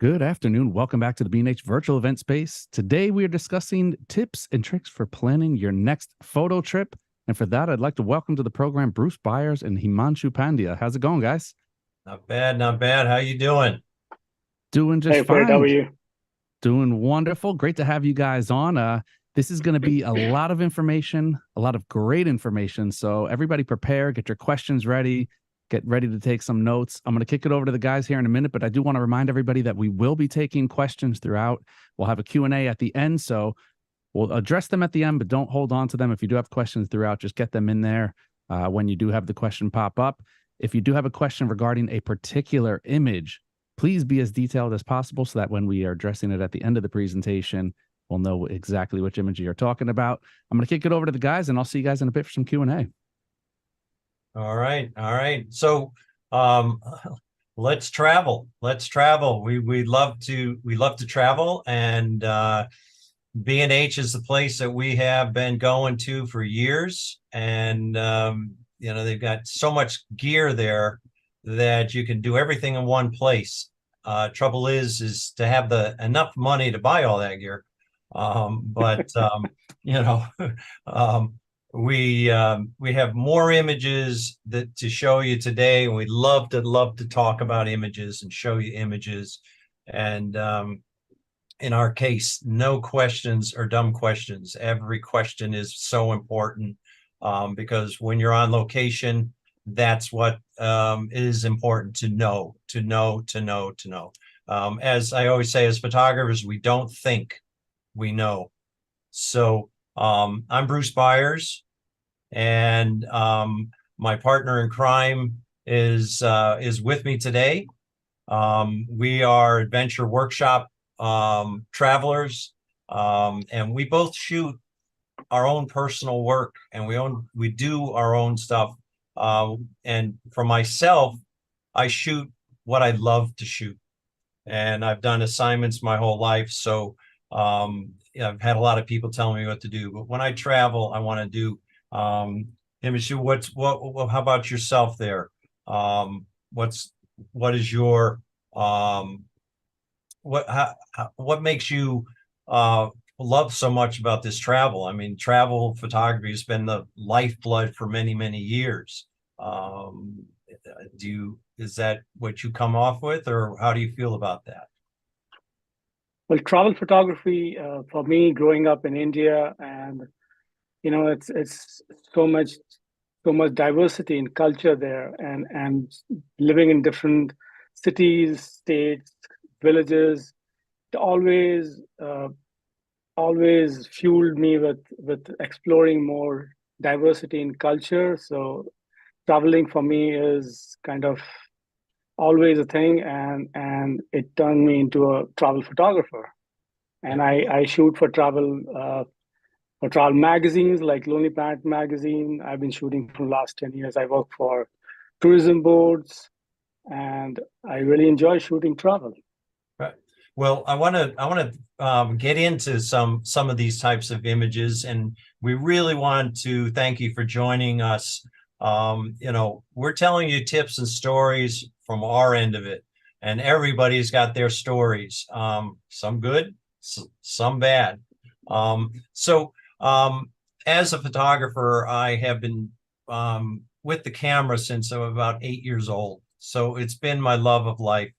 Good afternoon. Welcome back to the B&H virtual event space. Today we are discussing tips and tricks for planning your next photo trip. And for that, I'd like to welcome to the program Bruce Byers and Himanshu Pandya. How's it going, guys? Not bad, not bad. How you doing? Doing just Hey, Fred, how are fine. you? Doing wonderful. Great to have you guys on. This is going to be a lot of information, a lot of great information. So everybody prepare, get your questions ready, get ready to take some notes. I'm going to kick it over to the guys here in a minute, but I do want to remind everybody that we will be taking questions throughout. We'll have a Q&A at the end, so we'll address them at the end, but don't hold on to them. If you do have questions throughout, just get them in there when you do have the question pop up. If you do have a question regarding a particular image, please be as detailed as possible so that when we are addressing it at the end of the presentation, we'll know exactly which image you're talking about. I'm going to kick it over to the guys, and I'll see you guys in a bit for some Q&A. All right, all right. So let's travel. Let's travel. We love to travel, and B&H is the place that we have been going to for years. And they've got so much gear there that you can do everything in one place. Trouble is to have enough money to buy all that gear. We have more images to show you today, and we'd love to talk about images and show you images. And in our case, no questions are dumb questions. Every question is so important because when you're on location, that's what is important to know. As I always say, as photographers, we don't think, we know. So I'm Bruce Byers, and my partner in crime is with me today. We are adventure workshop travelers, and we both shoot our own personal work, and we do our own stuff. And for myself, I shoot what I love to shoot, and I've done assignments my whole life. So I've had a lot of people telling me what to do, but when I travel, I want to do image. How about yourself there? What is your what makes you love so much about this travel? I mean, travel photography has been the lifeblood for many, many years. Is that what you come off with, or how do you feel about that? Well, travel photography for me, growing up in India, and it's so much diversity in culture there, and living in different cities, states, villages. It always fueled me with exploring more diversity in culture. So traveling for me is kind of always a thing, and it turned me into a travel photographer. And I shoot for travel magazines like Lonely Planet magazine. I've been shooting for the last 10 years. I work for tourism boards, and I really enjoy shooting travel. Right. Well, I want to get into some of these types of images, and we really want to thank you for joining us. We're telling you tips and stories from our end of it, and everybody's got their stories, some good, some bad. As a photographer, I have been with the camera since I'm about 8 years old. So it's been my love of life,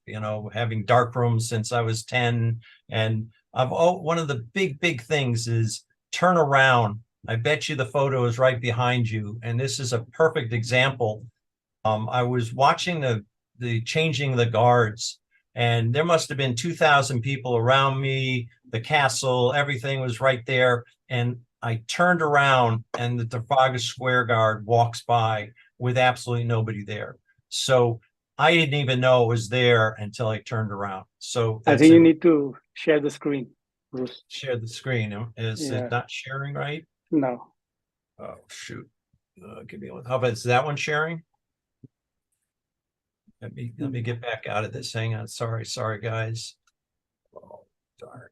having dark rooms since I was 10. And one of the big things is turn around. I bet you the photo is right behind you. And this is a perfect example. I was watching the changing the guards, and there must have been 2,000 people around me. The castle, everything was right there. And I turned around, and the Trafalgar Square guard walks by with absolutely nobody there. So I didn't even know it was there until I turned around. So I think you need to share the screen, Bruce. Share the screen. Is it not sharing right? No. Oh, shoot. Give me one. How about, is that one sharing? Let me get back out of this. Hang on. Sorry, guys. Oh, darn.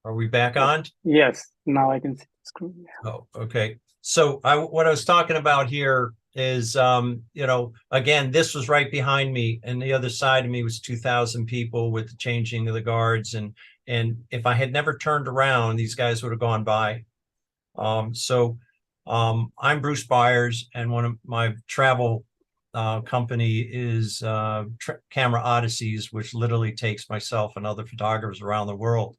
Are we back on? Yes, now I can see the screen. Oh, okay. So what I was talking about here is, again, this was right behind me, and the other side of me was 2,000 people with the changing of the guards. And if I had never turned around, these guys would have gone by. I'm Bruce Byers, and one of my travel company is Camera Odysseys, which literally takes myself and other photographers around the world.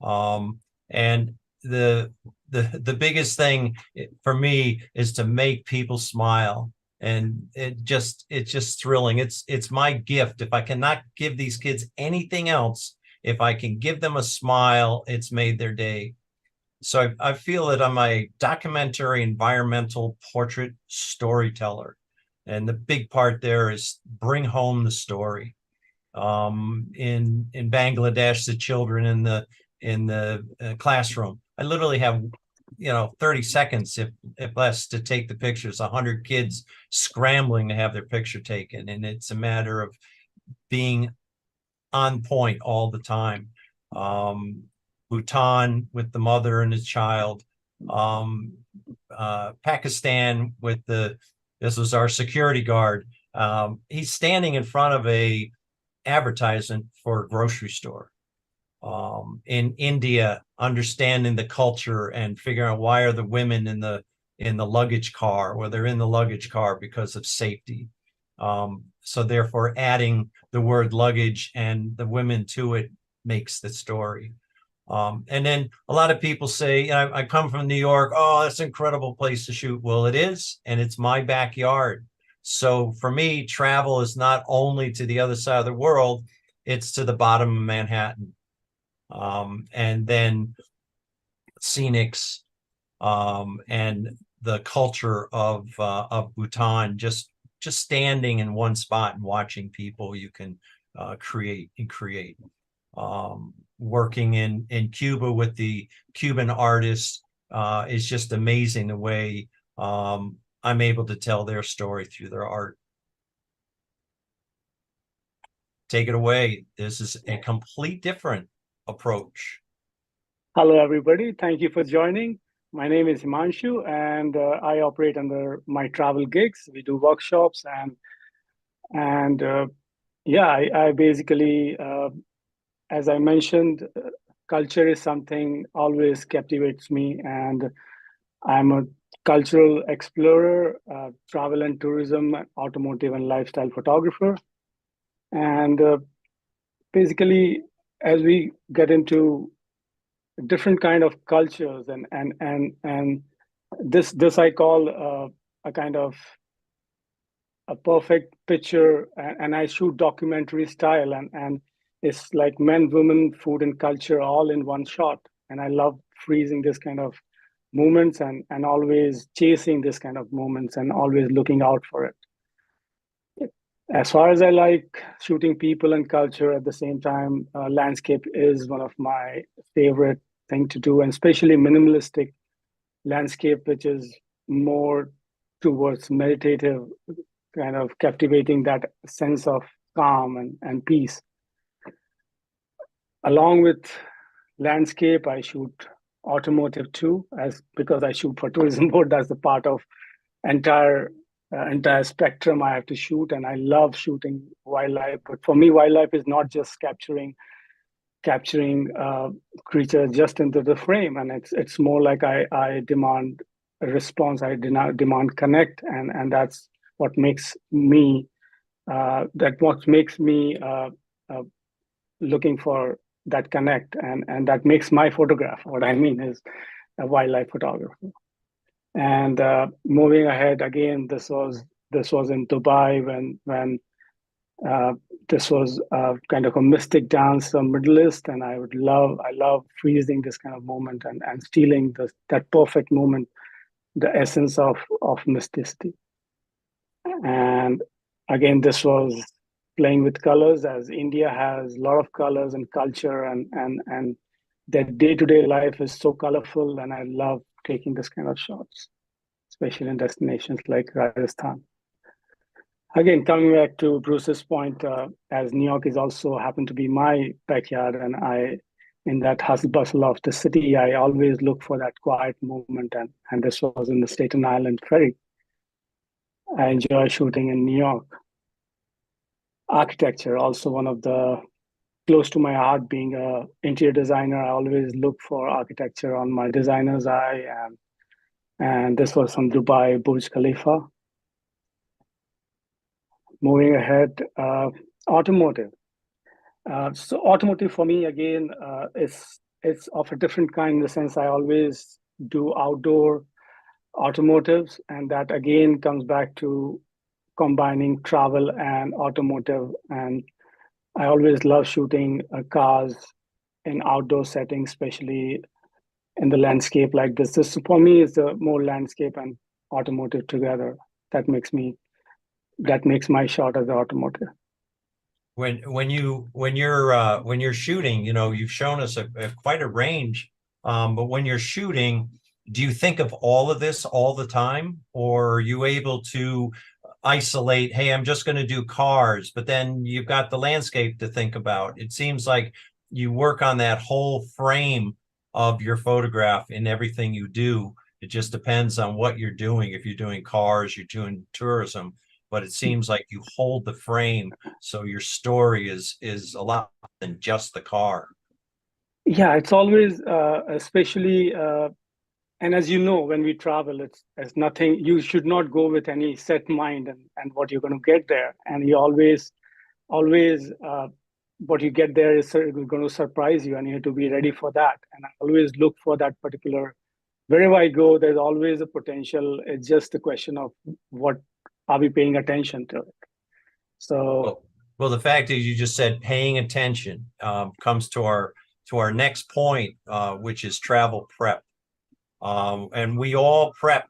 And the biggest thing for me is to make people smile, and it's just thrilling. It's my gift. If I cannot give these kids anything else, if I can give them a smile, it's made their day. So I feel that I'm a documentary environmental portrait storyteller, and the big part there is bring home the story. In Bangladesh, the children in the classroom, I literally have 30 seconds if less to take the pictures. 100 kids scrambling to have their picture taken, and it's a matter of being on point all the time. Bhutan with the mother and the child, Pakistan with this was our security guard. He's standing in front of a advertisement for a grocery store. In India, understanding the culture and figuring out why are the women in the luggage car, or they're in the luggage car because of safety. So therefore adding the word luggage and the women to it makes the story. And then a lot of people say, I come from New York. Oh, that's an incredible place to shoot. Well, it is, and it's my backyard. So for me, travel is not only to the other side of the world, it's to the bottom of Manhattan. And then scenics, and the culture of Bhutan, just standing in one spot and watching people, you can create. Working in Cuba with the Cuban artists is just amazing, the way I'm able to tell their story through their art. Take it away. This is a complete different approach. Hello, everybody. Thank you for joining. My name is Himanshu, and I operate under my travel gigs. We do workshops, and I basically, as I mentioned, culture is something always captivates me, and I'm a cultural explorer, travel and tourism, automotive and lifestyle photographer. And basically, as we get into different kind of cultures, and this I call a kind of a perfect picture, and I shoot documentary style, and it's like men, women, food, and culture all in one shot. And I love freezing this kind of moments, and always chasing this kind of moments, and always looking out for it. As far as I like shooting people and culture at the same time, landscape is one of my favorite thing to do, and especially minimalistic landscape, which is more towards meditative, kind of captivating that sense of calm and peace. Along with landscape, I shoot automotive too, because I shoot for tourism board. That's the part of entire spectrum I have to shoot, and I love shooting wildlife. But for me, wildlife is not just capturing creatures just into the frame, and it's more like I demand a response. I demand connect, and that's what makes me looking for that connect, and that makes my photograph. What I mean is a wildlife photographer. And moving ahead again, this was in Dubai when this was kind of a mystic dance from Middle East, and I love freezing this kind of moment, and stealing that perfect moment, the essence of mysticity. And again, this was playing with colors, as India has a lot of colors and culture, and their day-to-day life is so colorful, and I love taking this kind of shots, especially in destinations like Rajasthan. Again, coming back to Bruce's point, as New York is also happened to be my backyard, and in that hustle bustle of the city, I always look for that quiet moment, and this was in the Staten Island Ferry. I enjoy shooting in New York. Architecture, also one of the close to my heart. Being a interior designer, I always look for architecture on my designer's eye, and this was from Dubai, Burj Khalifa. Moving ahead, automotive. So automotive for me again, it's of a different kind in the sense I always do outdoor automotives, and that again comes back to combining travel and automotive. And I always love shooting cars in outdoor settings, especially in the landscape like this. This for me is the more landscape and automotive together. That makes my shot as the automotive. When you're shooting, you've shown us quite a range. But when you're shooting, do you think of all of this all the time, or are you able to isolate, hey, I'm just going to do cars, but then you've got the landscape to think about? It seems like you work on that whole frame of your photograph in everything you do. It just depends on what you're doing. If you're doing cars, you're doing tourism, but it seems like you hold the frame, so your story is a lot than just the car. Yeah, it's always, especially, and as you know, when we travel, it's nothing. You should not go with any set mind and what you're going to get there, and you always, what you get there is going to surprise you, and you have to be ready for that. And I always look for that particular. Wherever I go, there's always a potential. It's just a question of what are we paying attention to it. So, well, the fact is, you just said paying attention comes to our next point, which is travel prep. And we all prep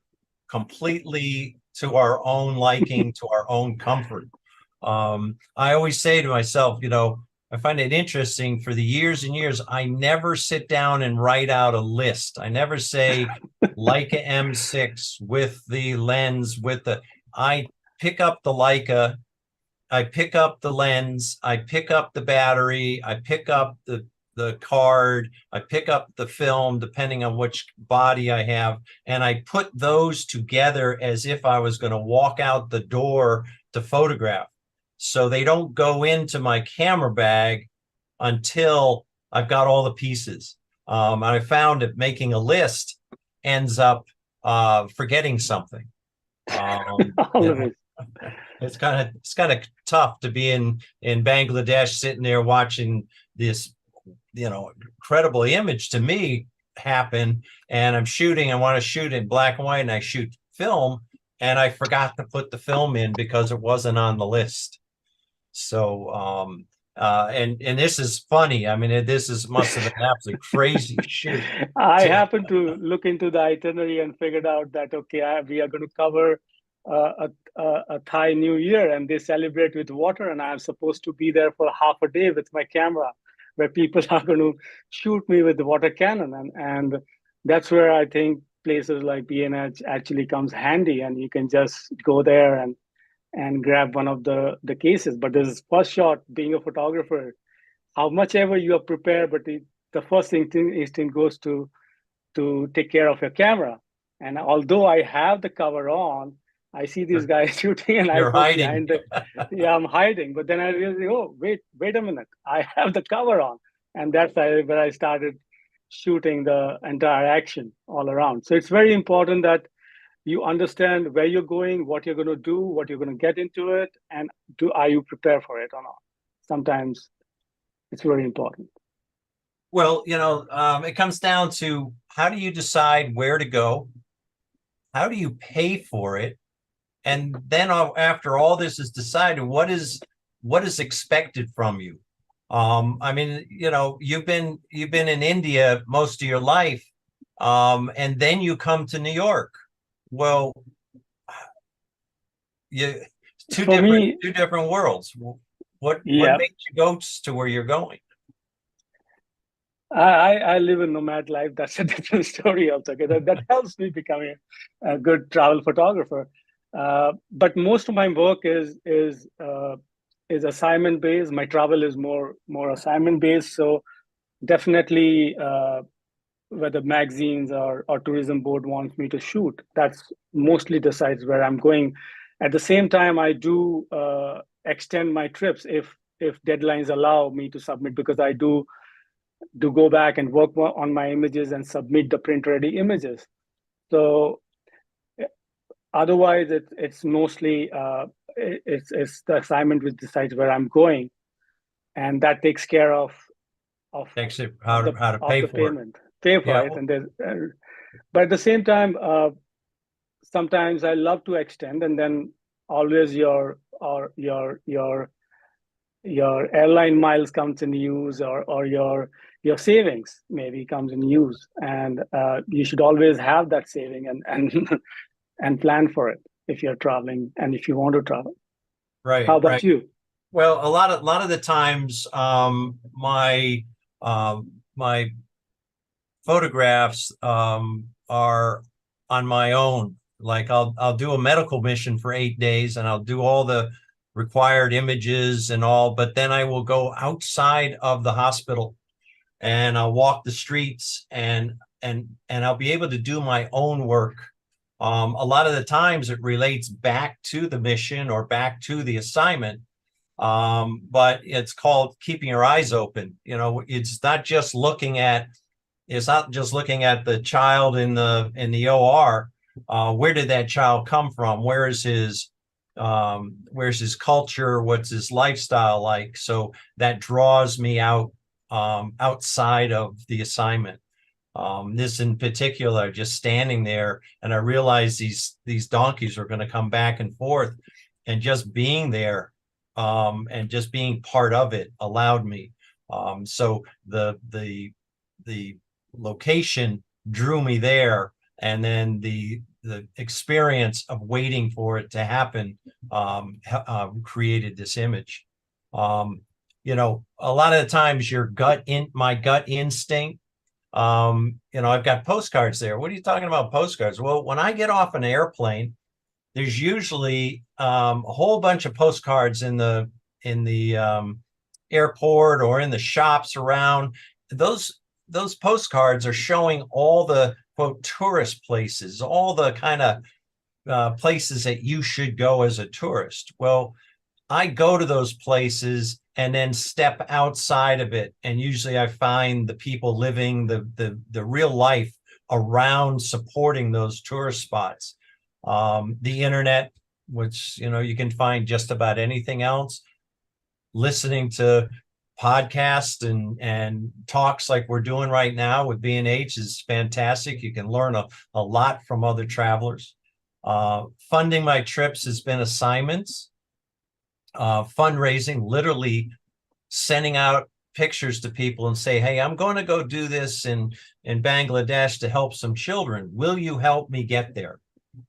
completely to our own liking, to our own comfort. I always say to myself, I find it interesting, for the years and years, I never sit down and write out a list. I never say Leica M6 with the lens, I pick up the Leica, I pick up the lens, I pick up the battery, I pick up the card, I pick up the film, depending on which body I have, and I put those together as if I was going to walk out the door to photograph. So they don't go into my camera bag until I've got all the pieces. And I found that making a list ends up forgetting something. It's kind of tough to be in Bangladesh, sitting there watching this incredible image to me happen, and I'm shooting. I want to shoot in black and white, and I shoot film, and I forgot to put the film in because it wasn't on the list. So and this is funny. I mean, must have been absolutely crazy shoot. I happened to look into the itinerary and figured out that okay, we are going to cover a Thai New Year, and they celebrate with water, and I'm supposed to be there for half a day with my camera, where people are going to shoot me with the water cannon, and that's where I think places like B&H actually comes handy, and you can just go there and grab one of the cases. But this first shot, being a photographer, how much ever you are prepared, but the first instinct goes to take care of your camera. And although I have the cover on, I see these guys shooting, and You're hiding. Yeah, I'm hiding. But then I realized, oh, wait a minute, I have the cover on, and that's where I started shooting the entire action all around. So it's very important that you understand where you're going, what you're going to do, what you're going to get into it, and are you prepared for it or not? Sometimes it's very important. Well, it comes down to, how do you decide where to go? How do you pay for it? And then after all this is decided, what is expected from you? I mean, you've been in India most of your life, and then you come to New York. Well, two different worlds. What makes you go to where you're going? I live a nomad life. That's a different story also. Okay? That helps me becoming a good travel photographer. But most of my work is assignment based. My travel is more assignment based. So definitely whether magazines or tourism board wants me to shoot. That's mostly decides where I'm going. At the same time, I do extend my trips if deadlines allow me to submit, because I do go back and work on my images and submit the print ready images. So otherwise, it's mostly it's the assignment which decides where I'm going, and that takes care of Takes it how to pay the for it. payment, pay for Yeah. it, and there's but at the same time, sometimes I love to extend, and then always your airline miles comes in use, or your savings maybe comes in use, and you should always have that saving and and plan for it if you're traveling and if you want to travel. Right. How about you? Well, a lot of the times, my photographs are on my own. Like I'll do a medical mission for 8 days, and I'll do all the required images and all, but then I will go outside of the hospital and I'll walk the streets and I'll be able to do my own work. A lot of the times it relates back to the mission or back to the assignment. But it's called keeping your eyes open. You know, it's not just looking at the child in the OR. Where did that child come from? Where's his culture? What's his lifestyle like? So that draws me out outside of the assignment. This in particular, just standing there, and I realized these donkeys were going to come back and forth, and just being there and just being part of it allowed me. So the location drew me there, and then the experience of waiting for it to happen created this image. You know, a lot of the times my gut instinct, you know, I've got postcards there. What are you talking about postcards? Well, when I get off an airplane, there's usually a whole bunch of postcards in the airport or in the shops around. Those postcards are showing all the quote tourist places, all the kind of places that you should go as a tourist. Well, I go to those places and then step outside of it, and usually I find the people living the real life around supporting those tourist spots. The internet, which, you know, you can find just about anything else. Listening to podcasts and talks like we're doing right now with B&H is fantastic. You can learn a lot from other travelers. Funding my trips has been assignments. Fundraising, literally sending out pictures to people and say, hey, I'm going to go do this in Bangladesh to help some children. Will you help me get there?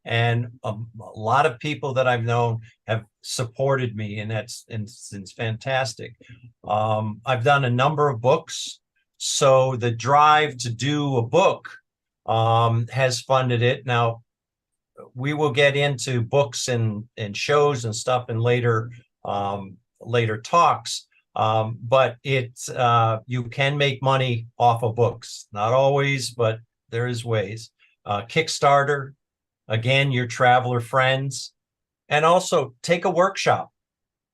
And a lot of people that I've known have supported me, and it's fantastic. I've done a number of books, so the drive to do a book has funded it. Now, we will get into books and shows and stuff in later talks, but it's you can make money off of books. Not always, but there is ways. Kickstarter. Again, your traveler friends, and also take a workshop.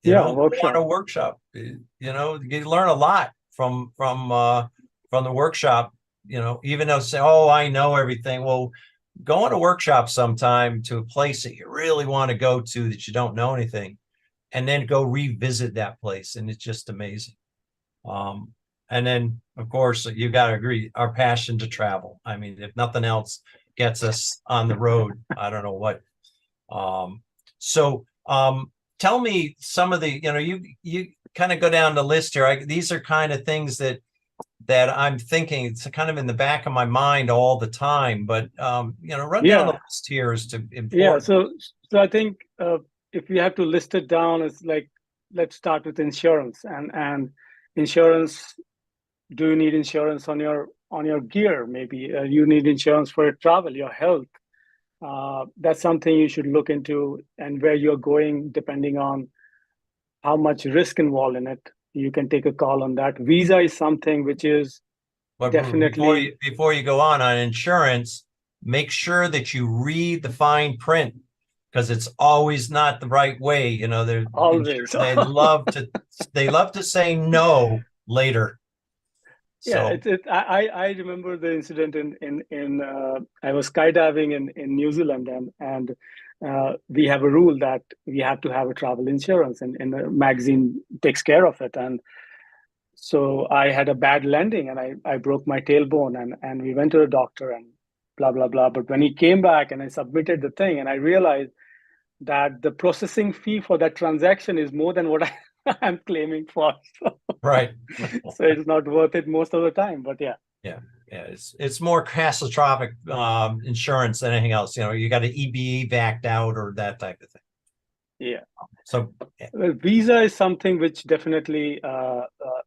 You want a workshop. You know, you learn a lot from the workshop. You know, even though say, oh, I know everything. Well, go on a workshop sometime to a place that you really want to go to that you don't know anything, and then go revisit that place, and it's just amazing. And then, of course, you got to agree, our passion to travel. I mean, if nothing else gets us on the road, I don't know what. So tell me some of the, you know, you kind of go down the list here. These are kind of things that I'm thinking, it's kind of in the back of my mind all the time, but you know, run down the list here as to important. Yeah, so I think if we have to list it down, it's like, let's start with insurance and insurance. Do you need insurance on your gear? Maybe you need insurance for your travel, your health. That's something you should look into, and where you're going, depending on how much risk involved in it, you can take a call on that. Visa is something which is But Definitely. before you go on insurance, make sure that you read the fine print, because it's always not the right way. You know, Always. they love to say no later. Yeah, So I remember the incident in I was skydiving in New Zealand, and we have a rule that we have to have a travel insurance, and the magazine takes care of it. And so I had a bad landing, and I broke my tailbone, and we went to the doctor and blah blah blah. But when he came back and I submitted the thing, and I realized that the processing fee for that transaction is more than what I'm claiming for. right. So it's not worth it most of the time. But yeah. Yeah. Yeah. It's more catastrophic insurance than anything else. You know, you got an EBE backed out or that type of thing. Yeah. So Well, visa is something which definitely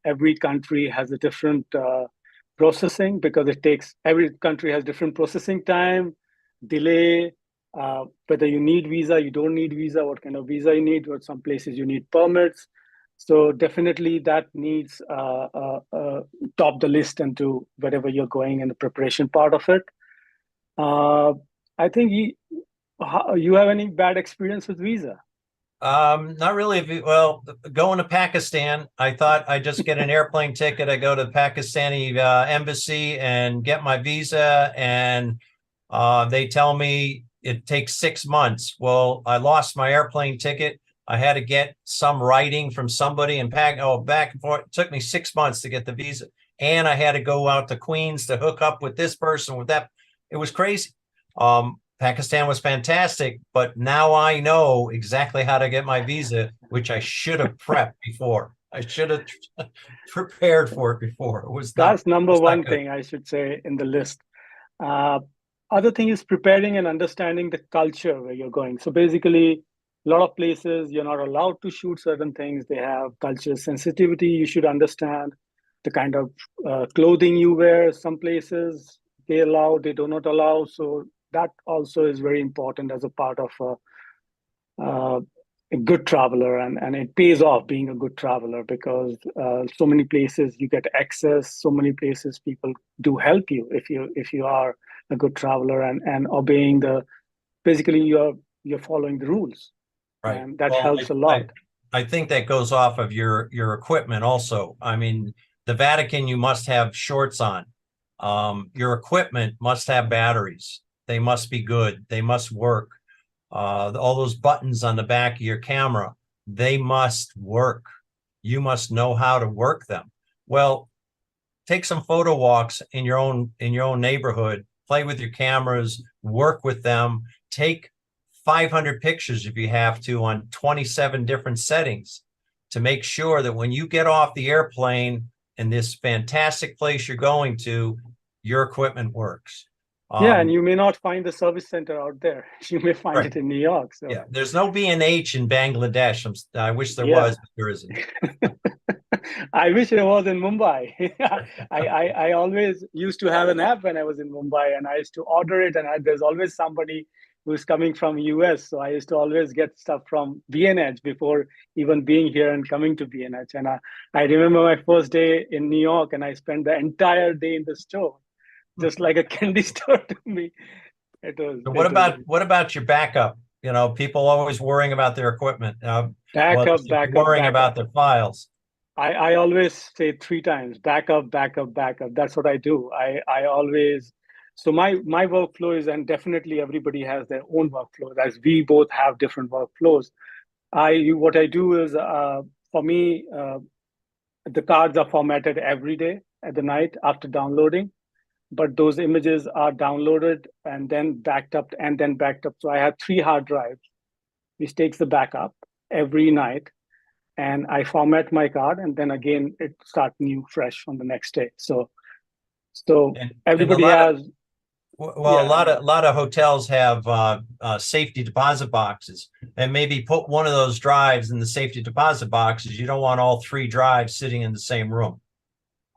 every country has a different processing, because it takes, every country has different processing time, delay, whether you need visa, you don't need visa, what kind of visa you need, or some places you need permits. So definitely that needs top the list into wherever you're going in the preparation part of it. I think you have any bad experience with visa? not really. Well, going to Pakistan, I thought I'd just get an airplane ticket. I go to the Pakistani embassy and get my visa, and they tell me it takes 6 months. Well, I lost my airplane ticket. I had to get some writing from somebody and back and forth. It took me 6 months to get the visa, and I had to go out to Queens to hook up with this person, with that. It was crazy. Pakistan was fantastic, but now I know exactly how to get my visa, which I should have prepped before. I should have prepared for it before. It was not. That's number one thing I should say in the list. Other thing is preparing and understanding the culture where you're going. So basically, a lot of places you're not allowed to shoot certain things. They have cultural sensitivity. You should understand the kind of clothing you wear. Some places they allow, they do not allow. So that also is very important as a part of a good traveler, and it pays off being a good traveler, because so many places you get access, so many places people do help you if you are a good traveler and obeying basically you're following the rules, Right. and that Well, helps a lot. I think that goes off of your equipment also. I mean, the Vatican, you must have shorts on. Your equipment must have batteries. They must be good. They must work. All those buttons on the back of your camera, they must work. You must know how to work them. Well, take some photo walks in your own neighborhood, play with your cameras, work with them, take 500 pictures if you have to on 27 different settings to make sure that when you get off the airplane in this fantastic place you're going to, your equipment works. Yeah, and you may not find the service center out there. You may find right. it in New York. So yeah, there's no B&H in Bangladesh. I wish there yeah. was, but there isn't. I wish it was in Mumbai. I always used to have an app when I was in Mumbai, and I used to order it, and there's always somebody who's coming from US. So I used to always get stuff from B&H before even being here and coming to B&H. And I remember my first day in New York, and I spent the entire day in the store, just like a candy store to me. It was. So what about your backup? You know, people always worrying about their equipment. Backup, worrying about their files. I always say 3 times, backup, backup, backup. That's what I do. I always, so my workflow is, and definitely everybody has their own workflow, as we both have different workflows. What I do is, for me, the cards are formatted every day at the night after downloading, but those images are downloaded and then backed up and then backed up. So I have 3 hard drives, which takes the backup every night. And I format my card, and then again it starts new, fresh on the next day. So everybody has. Well, yeah. a lot of hotels have safety deposit boxes, and maybe put one of those drives in the safety deposit boxes. You don't want all 3 drives sitting in the same room.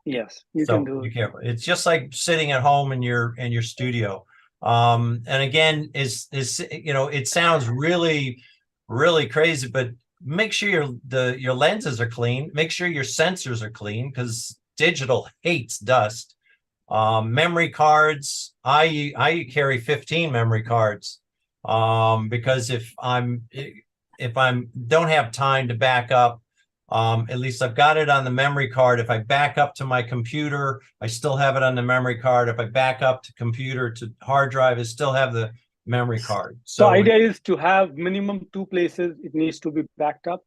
Yes, you can do it. Be careful. It's just like sitting at home in your studio. And again, is it sounds really, really crazy, but make sure your lenses are clean. Make sure your sensors are clean, because digital hates dust. Memory cards, I carry 15 memory cards, because if I'm don't have time to back up, at least I've got it on the memory card. If I back up to my computer, I still have it on the memory card. If I back up to computer to hard drive, I still have the memory card. So So idea is to have minimum 2 places it needs to be backed up,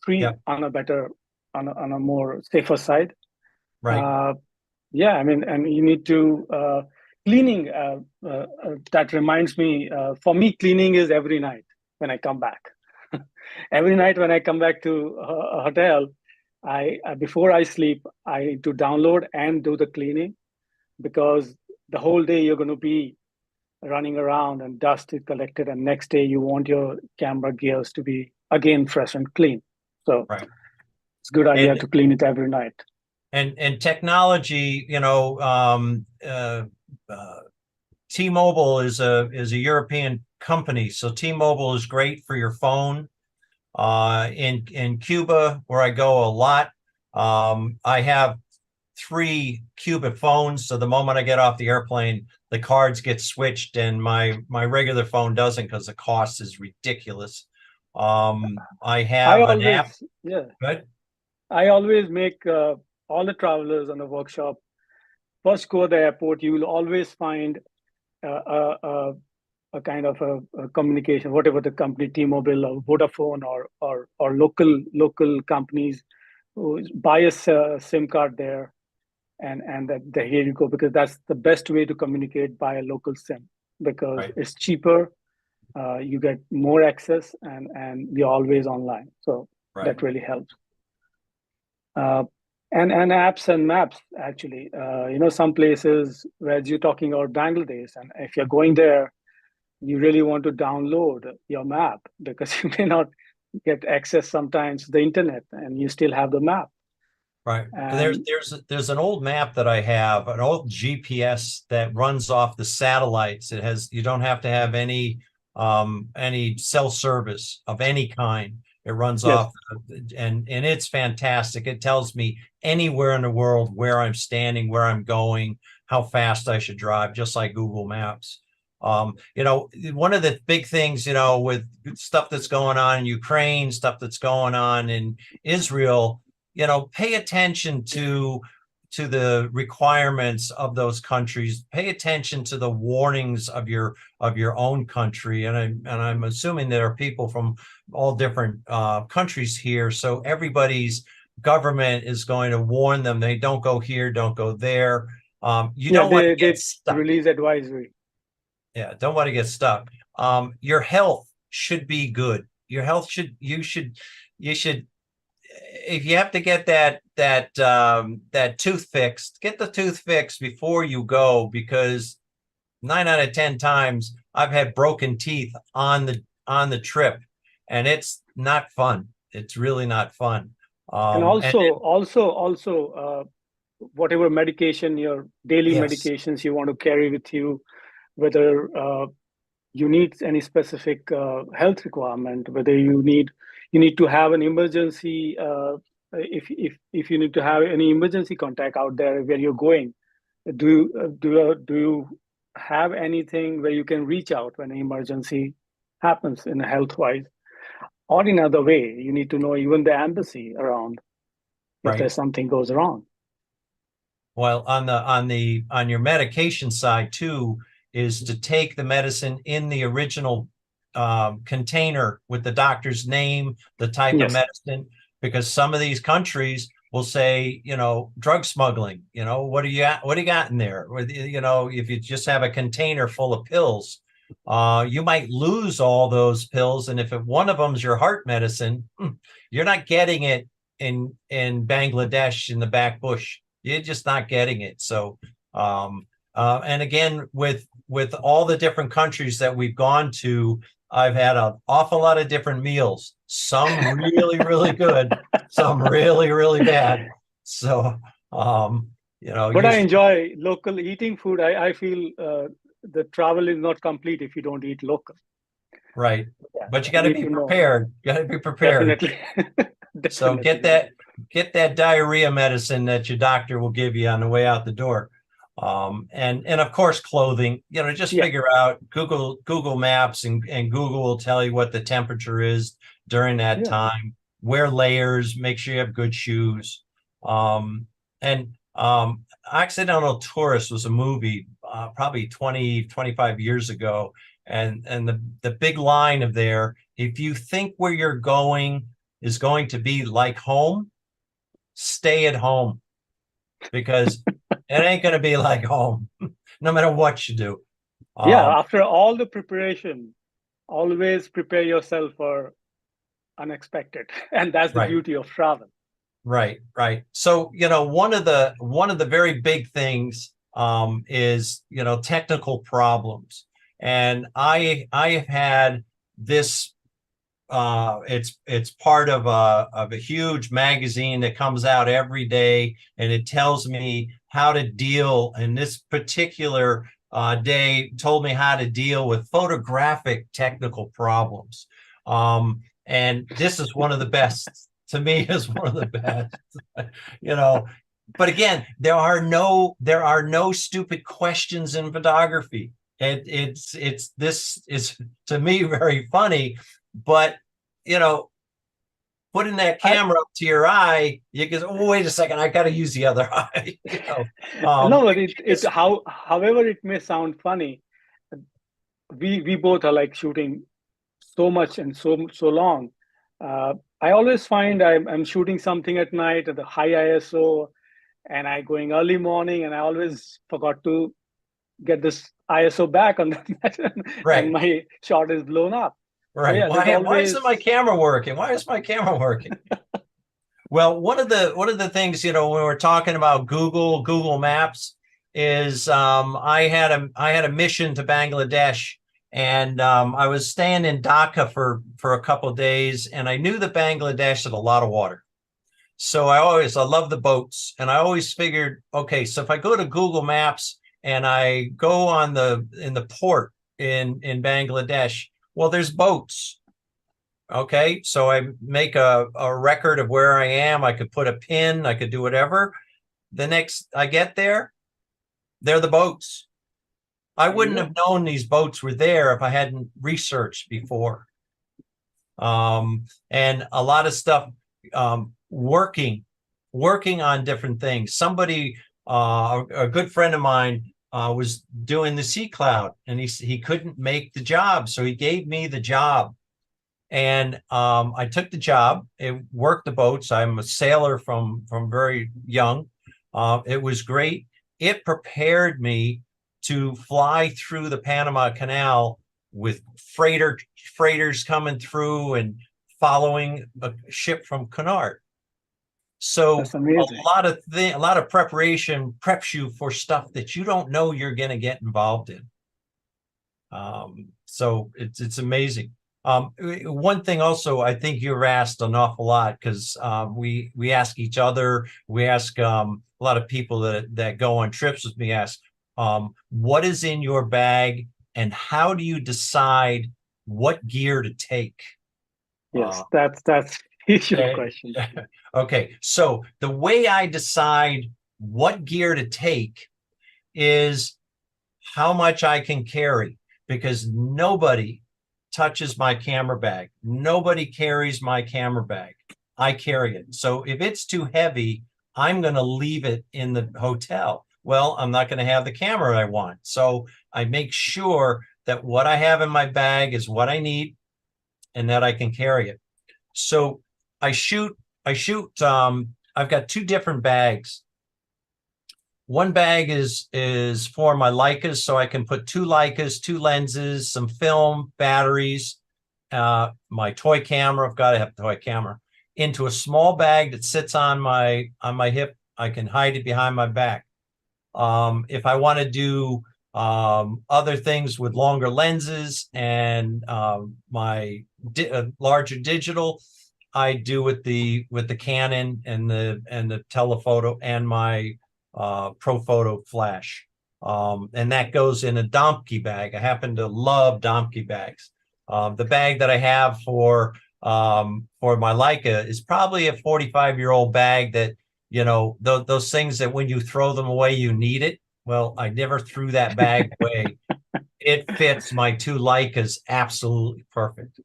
3 Yeah. on a more safer side. right. Yeah, I mean, and you need to cleaning. That reminds me. For me, cleaning is every night when I come back. Every night when I come back to a hotel, I before I sleep, I need to download and do the cleaning, because the whole day you're going to be running around and dust is collected, and next day you want your camera gears to be again fresh and clean. So Right. it's a good idea And to clean it every night. and technology, T-Mobile is a European company, so T-Mobile is great for your phone. In Cuba, where I go a lot, I have 3 Cuba phones. So the moment I get off the airplane, the cards get switched, and my regular phone doesn't, because the cost is ridiculous. I have an app. Yeah, Good. I always make all the travelers on the workshop first go to the airport. You will always find a kind of a communication, whatever the company, T-Mobile or Vodafone or local companies, who buy a SIM card there, and that here you go, because that's the best way to communicate, by a local SIM, because Right. it's cheaper. You get more access, and you're always online. So Right. that really helps. And apps and maps, actually. Some places where you're talking about Bangladesh, and if you're going there, you really want to download your map, because you may not get access sometimes to the internet, and you still have the map. Right. And There's an old map that I have, an old GPS that runs off the satellites. You don't have to have any cell service of any kind. It runs yes, off, and it's fantastic. It tells me anywhere in the world where I'm standing, where I'm going, how fast I should drive, just like Google Maps. One of the big things, with stuff that's going on in Ukraine, stuff that's going on in Israel, pay attention to the requirements of those countries. Pay attention to the warnings of your own country. And I'm assuming there are people from all different countries here. So everybody's government is going to warn them. They don't go here, don't go there. You don't want to get stuck. Release advisory. Yeah, don't want to get stuck. Your health should be good. Your health you should, if you have to get that tooth fixed, get the tooth fixed before you go, because 9 out of 10 times I've had broken teeth on the trip, and it's not fun. It's really not fun. And also, whatever medication, your daily Yes. medications you want to carry with you, whether you need any specific health requirement, whether you need to have an emergency, if you need to have any emergency contact out there where you're going, do you have anything where you can reach out when an emergency happens in health wise, or in other way? You need to know even the embassy around if Right. there's something goes wrong. Well, on your medication side too, is to take the medicine in the original container with the doctor's name, the type Yes. of medicine, because some of these countries will say, drug smuggling. What do you got in there? If you just have a container full of pills, you might lose all those pills, and if one of them's your heart medicine, you're not getting it in Bangladesh in the back bush. You're just not getting it. So, and again, with all the different countries that we've gone to, I've had an awful lot of different meals. Some really, really good, some really, really bad. So, But I enjoy local eating food. I feel the travel is not complete if you don't eat local. Right. Yeah, But you got to be prepared. You got to be prepared. Definitely. So get that diarrhea medicine that your doctor will give you on the way out the door. And of course clothing. Just figure out Google Maps, and Google will tell you what the temperature is during that time. Wear layers, make sure you have good shoes. And Accidental Tourist was a movie probably 25 years ago, and the big line of there: if you think where you're going is going to be like home, stay at home, because it ain't going to be like home no matter what you do. After all the preparation, always prepare yourself for unexpected, and that's the beauty of travel. Right. So one of the very big things is technical problems, and I have had this. It's part of a huge magazine that comes out every day, and it tells me how to deal. And this particular day told me how to deal with photographic technical problems. And this is one of the best. To me, is one of the best. But again, there are no stupid questions in photography. This is, to me, very funny. But putting that camera up to your eye, you can, oh, wait a second, I got to use the other eye. No, but however it may sound funny, we both are like shooting so much and so long. I always find I'm shooting something at night at the high ISO, and I going early morning, and I always forgot to get this ISO back on that, and my shot is blown up. Right. So why isn't my camera working? Why is my camera working? Well, one of the things, when we're talking about Google Maps, is I had a mission to Bangladesh, and I was staying in Dhaka for a couple of days, and I knew that Bangladesh had a lot of water. So I love the boats, and I always figured, okay, so if I go to Google Maps and I go in the port in Bangladesh, well, there's boats. Okay, so I make a record of where I am. I could put a pin, I could do whatever. The next I get there, they're the boats. I wouldn't have known these boats were there if I hadn't researched before. And a lot of stuff, working on different things. Somebody, a good friend of mine, was doing the Sea Cloud, and he couldn't make the job, so he gave me the job. And I took the job. It worked the boats. I'm a sailor from very young. It was great. It prepared me to fly through the Panama Canal with freighters coming through and following a ship from Cunard. So a lot of preparation preps you for stuff that you don't know you're going to get involved in. So it's amazing. One thing also, I think you're asked an awful lot, because we ask each other, we ask a lot of people that go on trips with me, ask, what is in your bag, and how do you decide what gear to take? Yes, that's a huge question. Okay, so the way I decide what gear to take is how much I can carry, because nobody touches my camera bag. Nobody carries my camera bag. I carry it. So if it's too heavy, I'm going to leave it in the hotel. Well, I'm not going to have the camera I want. So I make sure that what I have in my bag is what I need, and that I can carry it. So I shoot, I've got two different bags. One bag is for my Leicas, so I can put two Leicas, two lenses, some film, batteries, my toy camera. I've got to have a toy camera, into a small bag that sits on my hip. I can hide it behind my back. If I want to do other things with longer lenses and my larger digital, I do with the Canon and the telephoto and my Profoto flash, and that goes in a Domke bag. I happen to love Domke bags. The bag that I have for my Leica is probably a 45-year-old bag that, those things that when you throw them away, you need it. Well, I never threw that bag away. It fits my two Leicas absolutely perfect.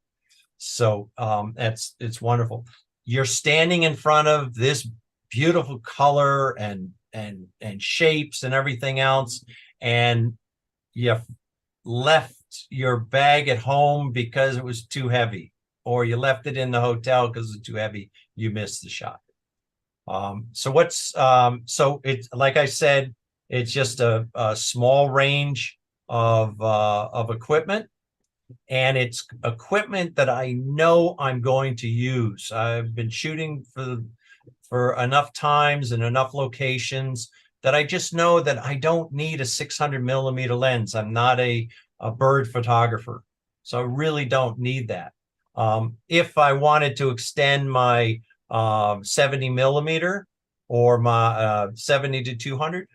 So it's wonderful. You're standing in front of this beautiful color and shapes and everything else, and you left your bag at home because it was too heavy, or you left it in the hotel because it's too heavy. You missed the shot. So it's like I said, it's just a small range of equipment, and it's equipment that I know I'm going to use. I've been shooting for enough times and enough locations that I just know that I don't need a 600 millimeter lens. I'm not a bird photographer, so I really don't need that. If I wanted to extend my 70 millimeter or my 70 to 200,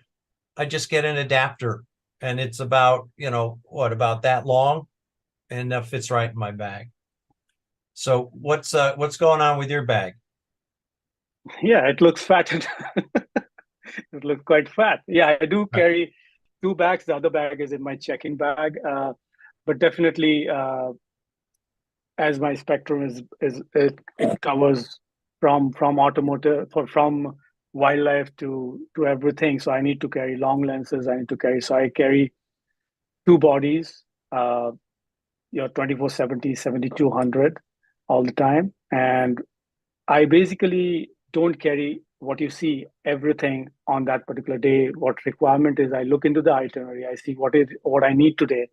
I just get an adapter, and it's about, about that long, and that fits right in my bag. So what's going on with your bag? Yeah, it looks fat. It looks quite fat. Yeah, I do carry two bags. The other bag is in my checking bag, but definitely, as my spectrum it covers from automotive from wildlife to everything. So I need to carry long lenses. So I carry two bodies, 24-70, 7200 all the time, and I basically don't carry what you see everything on that particular day. What requirement is, I look into the itinerary, I see what I need today,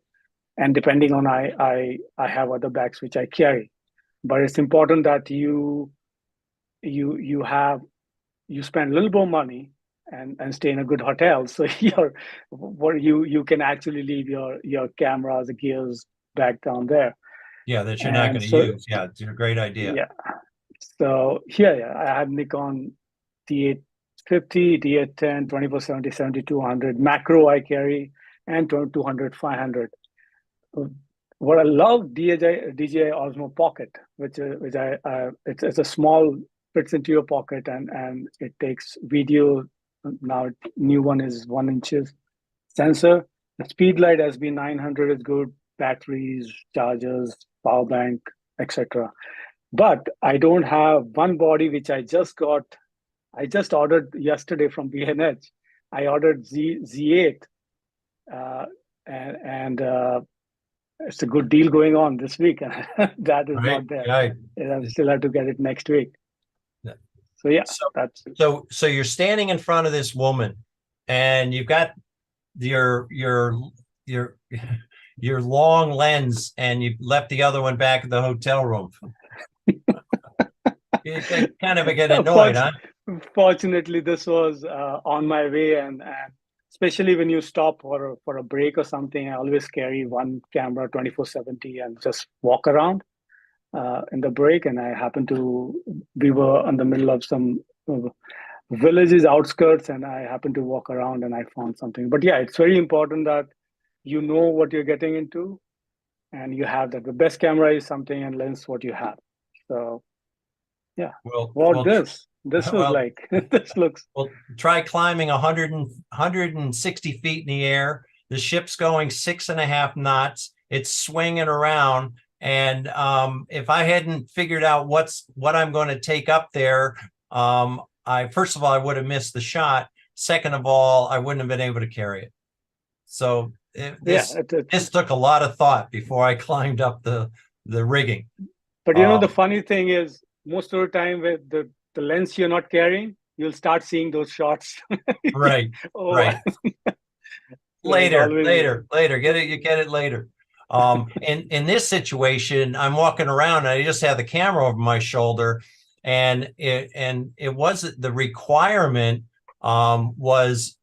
and depending on I have other bags which I carry. But it's important that you spend a little more money and stay in a good hotel, so you can actually leave your cameras, the gears back down there. Yeah, that you're not going to use. Yeah, it's a great idea. Yeah. So yeah, I have Nikon D850, D810, 24-70, 7200. Macro I carry, and 200, 500. What I love, DJI Osmo Pocket, which it's a small, fits into your pocket, and it takes video. Now new one is 1 inches sensor. The speed light SB 900 is good. Batteries, chargers, power bank, etc. But I don't have one body which I just ordered yesterday from B&H. I ordered Z8, and it's a good deal going on this week. That is not there. Right. I still have to get it next week. So yeah, so you're standing in front of this woman, and you've got your long lens, and you left the other one back at the hotel room. You kind of get annoyed, huh? Fortunately, this was on my way, and especially when you stop for a break or something, I always carry one camera 24-70 and just walk around in the break. And we were in the middle of some villages outskirts, and I happened to walk around and I found something. But yeah, it's very important that you know what you're getting into, and you have that. The best camera is something, and lens what you have. So yeah. This was like, this looks. Well, try climbing 160 feet in the air. The ship's going 6.5 knots. It's swinging around. And if I hadn't figured out what I'm going to take up there, first of all, I would have missed the shot. Second of all, I wouldn't have been able to carry it. So this took a lot of thought before I climbed up the rigging. But the funny thing is, most of the time with the lens you're not carrying, you'll start seeing those shots. Right. Right. later. You get it later. In this situation, I'm walking around and I just have the camera over my shoulder, and it wasn't, the requirement was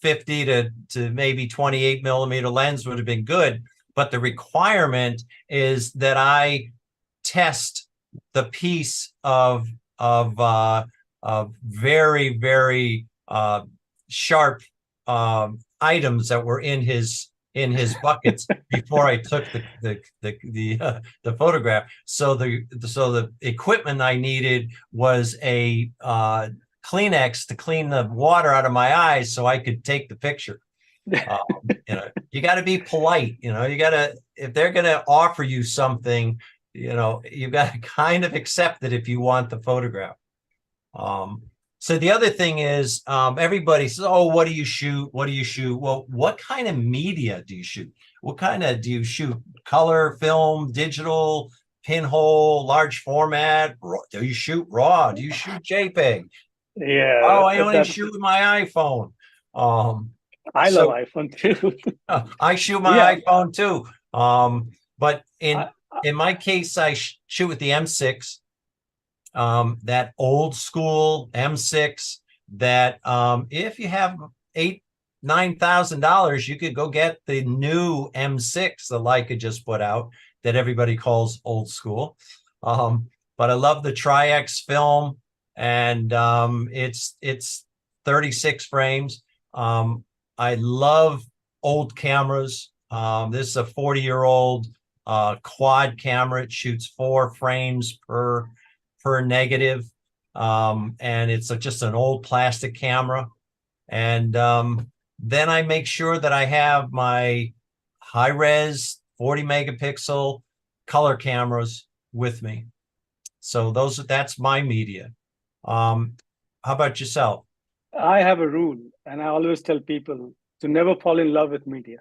50 to maybe 28 millimeter lens would have been good, but the requirement is that I test the piece of very, very sharp items that were in his buckets before I took the photograph. So the equipment I needed was a Kleenex to clean the water out of my eyes so I could take the picture. You got to be polite. You got to, if they're going to offer you something, you've got to kind of accept it if you want the photograph. So the other thing is, everybody says, "Oh, what do you shoot? What do you shoot?" Well, what kind of media do you shoot? What kind of do you shoot? Color, film, digital, pinhole, large format? Do you shoot RAW? Do you shoot JPEG? Yeah. Oh, I only shoot with my iPhone. I love iPhone too. I shoot my iPhone too. But in my case, I shoot with the M6. That old school M6 that if you have $9,000, you could go get the new M6 that Leica just put out that everybody calls old school. But I love the Tri-X film, and it's 36 frames. I love old cameras. This is a 40-year-old quad camera. It shoots 4 frames per negative, and it's just an old plastic camera. And then I make sure that I have my high-res 40 megapixel color cameras with me. So that's my media. How about yourself? I have a rule, and I always tell people to never fall in love with media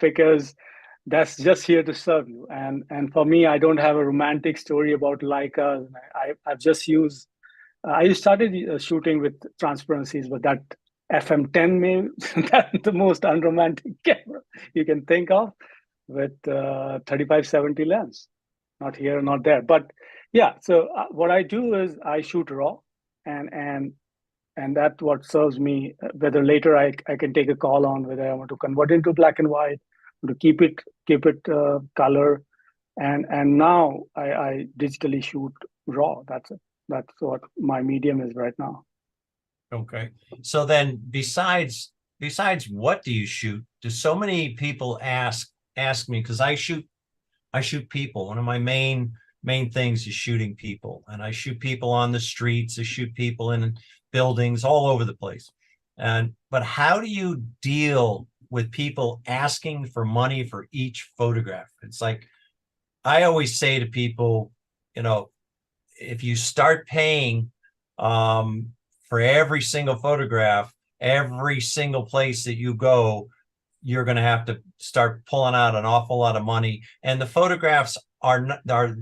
because that's just here to serve you. And for me, I don't have a romantic story about Leica. I've just used, I started shooting with transparencies, but that FM10 maybe that's the most unromantic camera you can think of, with 35-70 lens. Not here, not there. But yeah, so what I do is I shoot raw, and that's what serves me, whether later I can take a call on whether I want to convert into black and white, to keep it color, and now I digitally shoot raw. That's what my medium is right now. Okay, so then besides what do you shoot? Do so many people ask me, because I shoot people. One of my main things is shooting people, and I shoot people on the streets. I shoot people in buildings all over the place. But how do you deal with people asking for money for each photograph? It's like, I always say to people, if you start paying for every single photograph, every single place that you go, you're going to have to start pulling out an awful lot of money, and the photographs are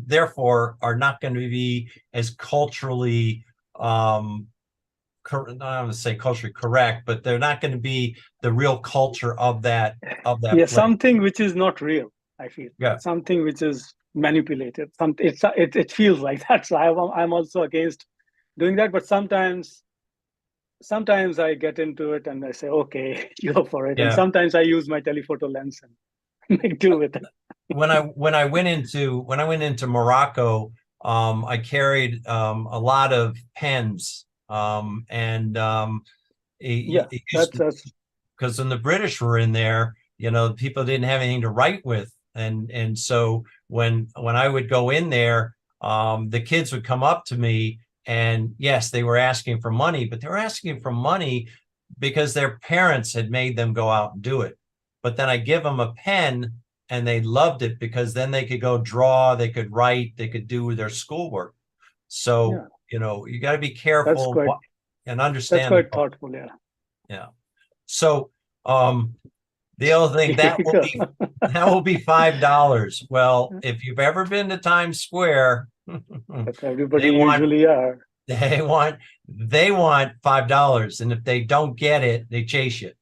therefore not going to be as culturally I don't want to say culturally correct, but they're not going to be the real culture of that place. Something which is not real, I feel. Something which is manipulated. It feels like that. So I'm also against doing that, but sometimes I get into it and I say, okay, go for it. And sometimes I use my telephoto lens and make do with it. When I went into Morocco, I carried a lot of pens, because when the British were in there, people didn't have anything to write with, and so when I would go in there, the kids would come up to me, and yes, they were asking for money, but they were asking for money because their parents had made them go out and do it. But then I give them a pen, and they loved it because then they could go draw, they could write, they could do their schoolwork. So, you got to be careful and understand. That's quite thoughtful, yeah. So, the other thing that will be $5. Well, if you've ever been to Times Square, that's everybody usually are. They want $5, and if they don't get it, they chase you.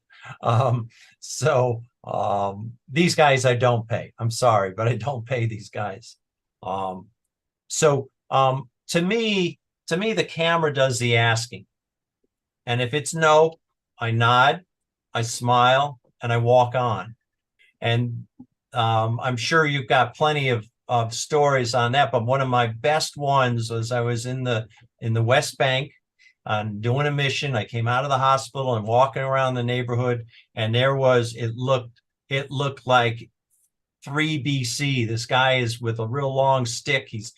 These guys I don't pay. I'm sorry, but I don't pay these guys. To me, the camera does the asking. And if it's no, I nod, I smile, and I walk on. And I'm sure you've got plenty of stories on that, but one of my best ones was I was in the West Bank doing a mission. I came out of the hospital and walking around the neighborhood, and it looked like 3 BC. This guy is with a real long stick. He's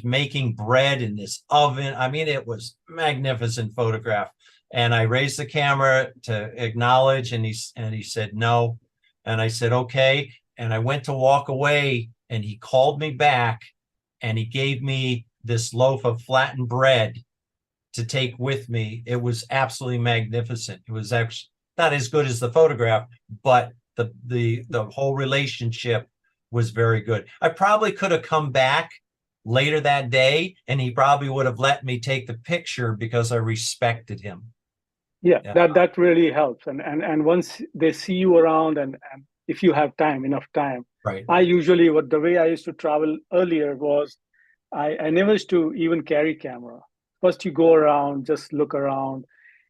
making bread in this oven. I mean, it was magnificent photograph. And I raised the camera to acknowledge, and he said no. And I said, okay. And I went to walk away, and he called me back, and he gave me this loaf of flattened bread to take with me. It was absolutely magnificent. It was actually not as good as the photograph, but the whole relationship was very good. I probably could have come back later that day, and he probably would have let me take the picture because I respected him. Yeah, that really helps. And once they see you around, and if you have enough time. Right. I usually, the way I used to travel earlier was I never used to even carry camera. First you go around, just look around.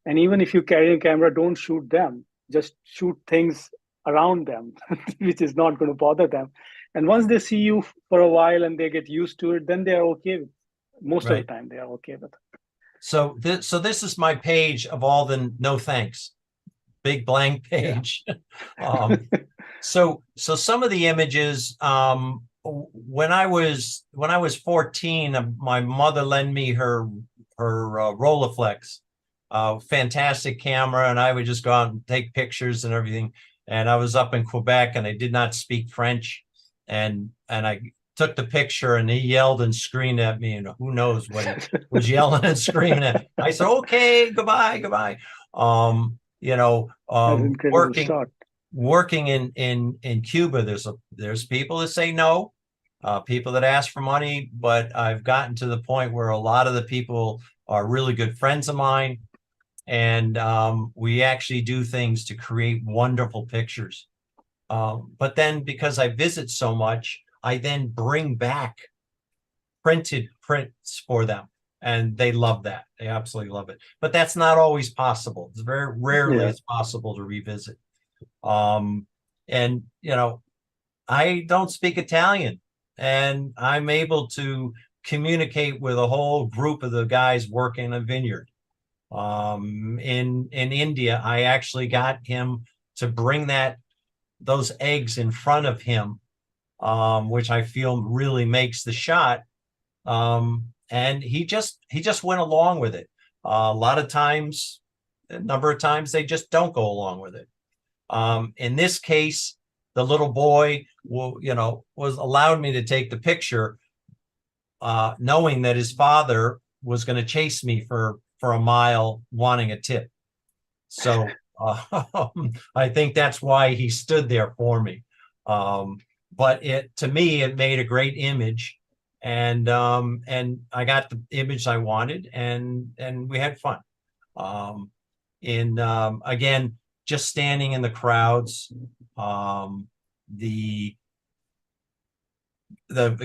And even if you carry a camera, don't shoot them. Just shoot things around them, which is not going to bother them. And once they see you for a while and they get used to it, then they are okay with it. Most of the time they are okay with it. So this is my page of all the no thanks, big blank page. Yeah. So some of the images, when I was 14, my mother lent me her Rolleiflex, fantastic camera, and I would just go out and take pictures and everything. And I was up in Quebec, and I did not speak French, and I took the picture, and he yelled and screamed at me, and who knows what he was yelling and screaming at. I said, okay, goodbye. Working in Cuba, there's people that say no, people that ask for money, but I've gotten to the point where a lot of the people are really good friends of mine, and we actually do things to create wonderful pictures. But then because I visit so much, I then bring back printed prints for them, and they love that. They absolutely love it. But that's not always possible. It's very rarely it's possible to revisit. And I don't speak Italian, and I'm able to communicate with a whole group of the guys working in a vineyard. In India, I actually got him to bring those eggs in front of him, which I feel really makes the shot. And he just went along with it. A number of times they just don't go along with it. In this case, the little boy was allowed me to take the picture, knowing that his father was going to chase me for a mile wanting a tip. So I think that's why he stood there for me. But to me, it made a great image, and I got the image I wanted, and we had fun. Again, just standing in the crowds, the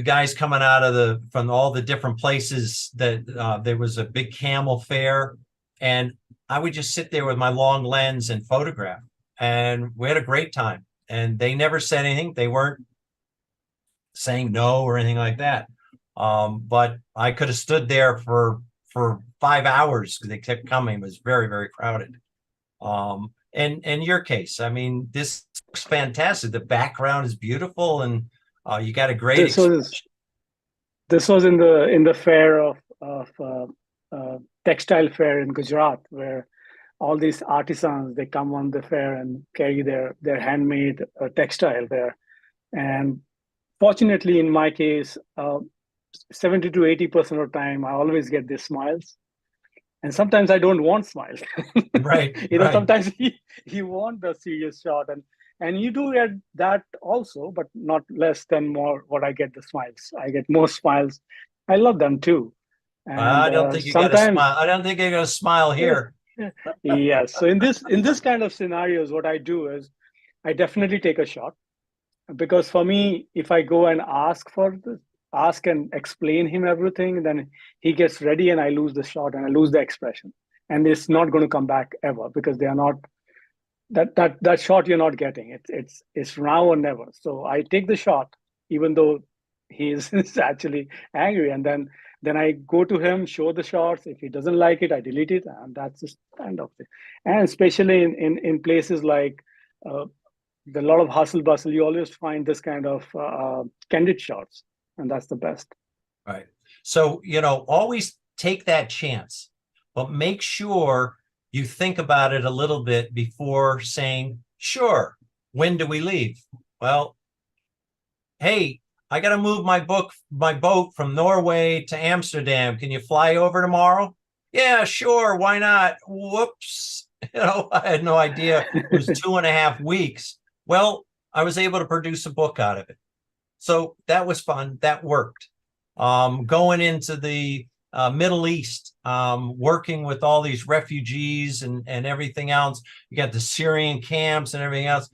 guys coming out from all the different places that there was a big camel fair, and I would just sit there with my long lens and photograph, and we had a great time. And they never said anything. They weren't saying no or anything like that. But I could have stood there for 5 hours because they kept coming. It was very, very crowded. And in your case, I mean, this looks fantastic. The background is beautiful, and you got a great experience. This was in the fair of textile fair in Gujarat, where all these artisans, they come on the fair and carry their handmade textile there. And fortunately, in my case, 70 to 80% of the time, I always get these smiles. And sometimes I don't want smiles. Right. Sometimes you want the serious shot, and you do get that also, but not less than more what I get the smiles. I get more smiles. I love them too. And, I don't think you got to smile. I don't think you're going to smile here. Yes. So in this kind of scenarios, what I do is I definitely take a shot, because for me, if I go and ask and explain him everything, then he gets ready and I lose the shot and I lose the expression, and it's not going to come back ever, because they are not that shot you're not getting. It's now or never. So I take the shot even though he is actually angry, and then I go to him, show the shots. If he doesn't like it, I delete it, and that's just kind of it. And especially in places like a lot of hustle bustle, you always find this kind of candid shots, and that's the best. Right. So, always take that chance, but make sure you think about it a little bit before saying, sure, when do we leave? Well, hey, I got to move my boat from Norway to Amsterdam. Can you fly over tomorrow? Yeah, sure. Why not? Whoops. I had no idea it was 2.5 weeks. Well, I was able to produce a book out of it. So that was fun. That worked. Going into the Middle East, working with all these refugees and everything else. You got the Syrian camps and everything else.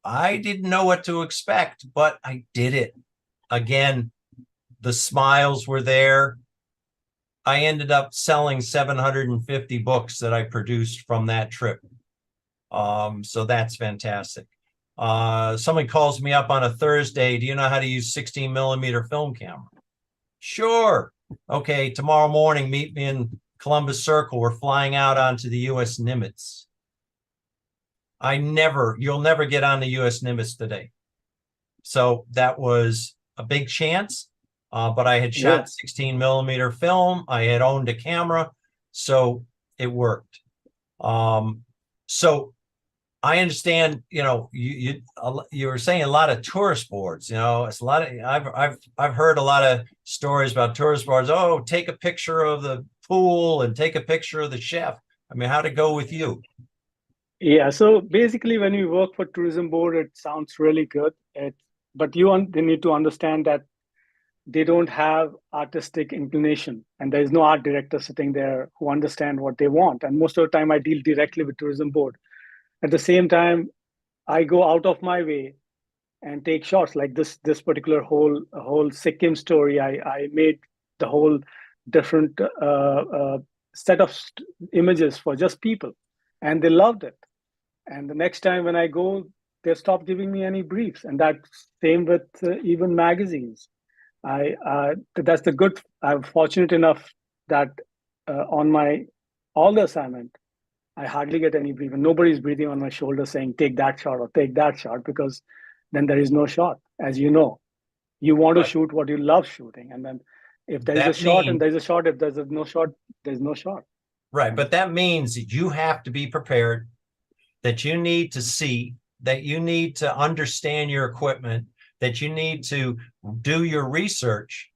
I didn't know what to expect, but I did it. Again, the smiles were there. I ended up selling 750 books that I produced from that trip. So that's fantastic. Someone calls me up on a Thursday. Do you know how to use 16 millimeter film camera? Sure. Okay. Tomorrow morning, meet me in Columbus Circle. We're flying out onto the U.S. Nimitz. You'll never get on the U.S. Nimitz today. So that was a big chance. But I had shot 16 millimeter film. I had owned a camera, so it worked. So I understand, you were saying a lot of tourist boards, it's a lot of, I've heard a lot of stories about tourist boards. Oh, take a picture of the pool and take a picture of the chef. I mean, how'd it go with you? Yeah, so basically when you work for tourism board, it sounds really good. But they need to understand that they don't have artistic inclination, and there is no art director sitting there who understand what they want. And most of the time I deal directly with tourism board. At the same time, I go out of my way and take shots like this particular whole Sikkim story. I made the whole different set of images for just people, and they loved it. And the next time when I go, they stop giving me any briefs. And that's same with even magazines. That's the good. I'm fortunate enough that on my all the assignment, I hardly get any brief, and nobody's breathing on my shoulder saying take that shot or take that shot, because then there is no shot. As you know, you want to shoot what you love shooting, and then if there is a shot and there's a shot, if there's no shot, there's no shot. Right, but that means that you have to be prepared. That you need to see. That you need to understand your equipment. That you need to do your research,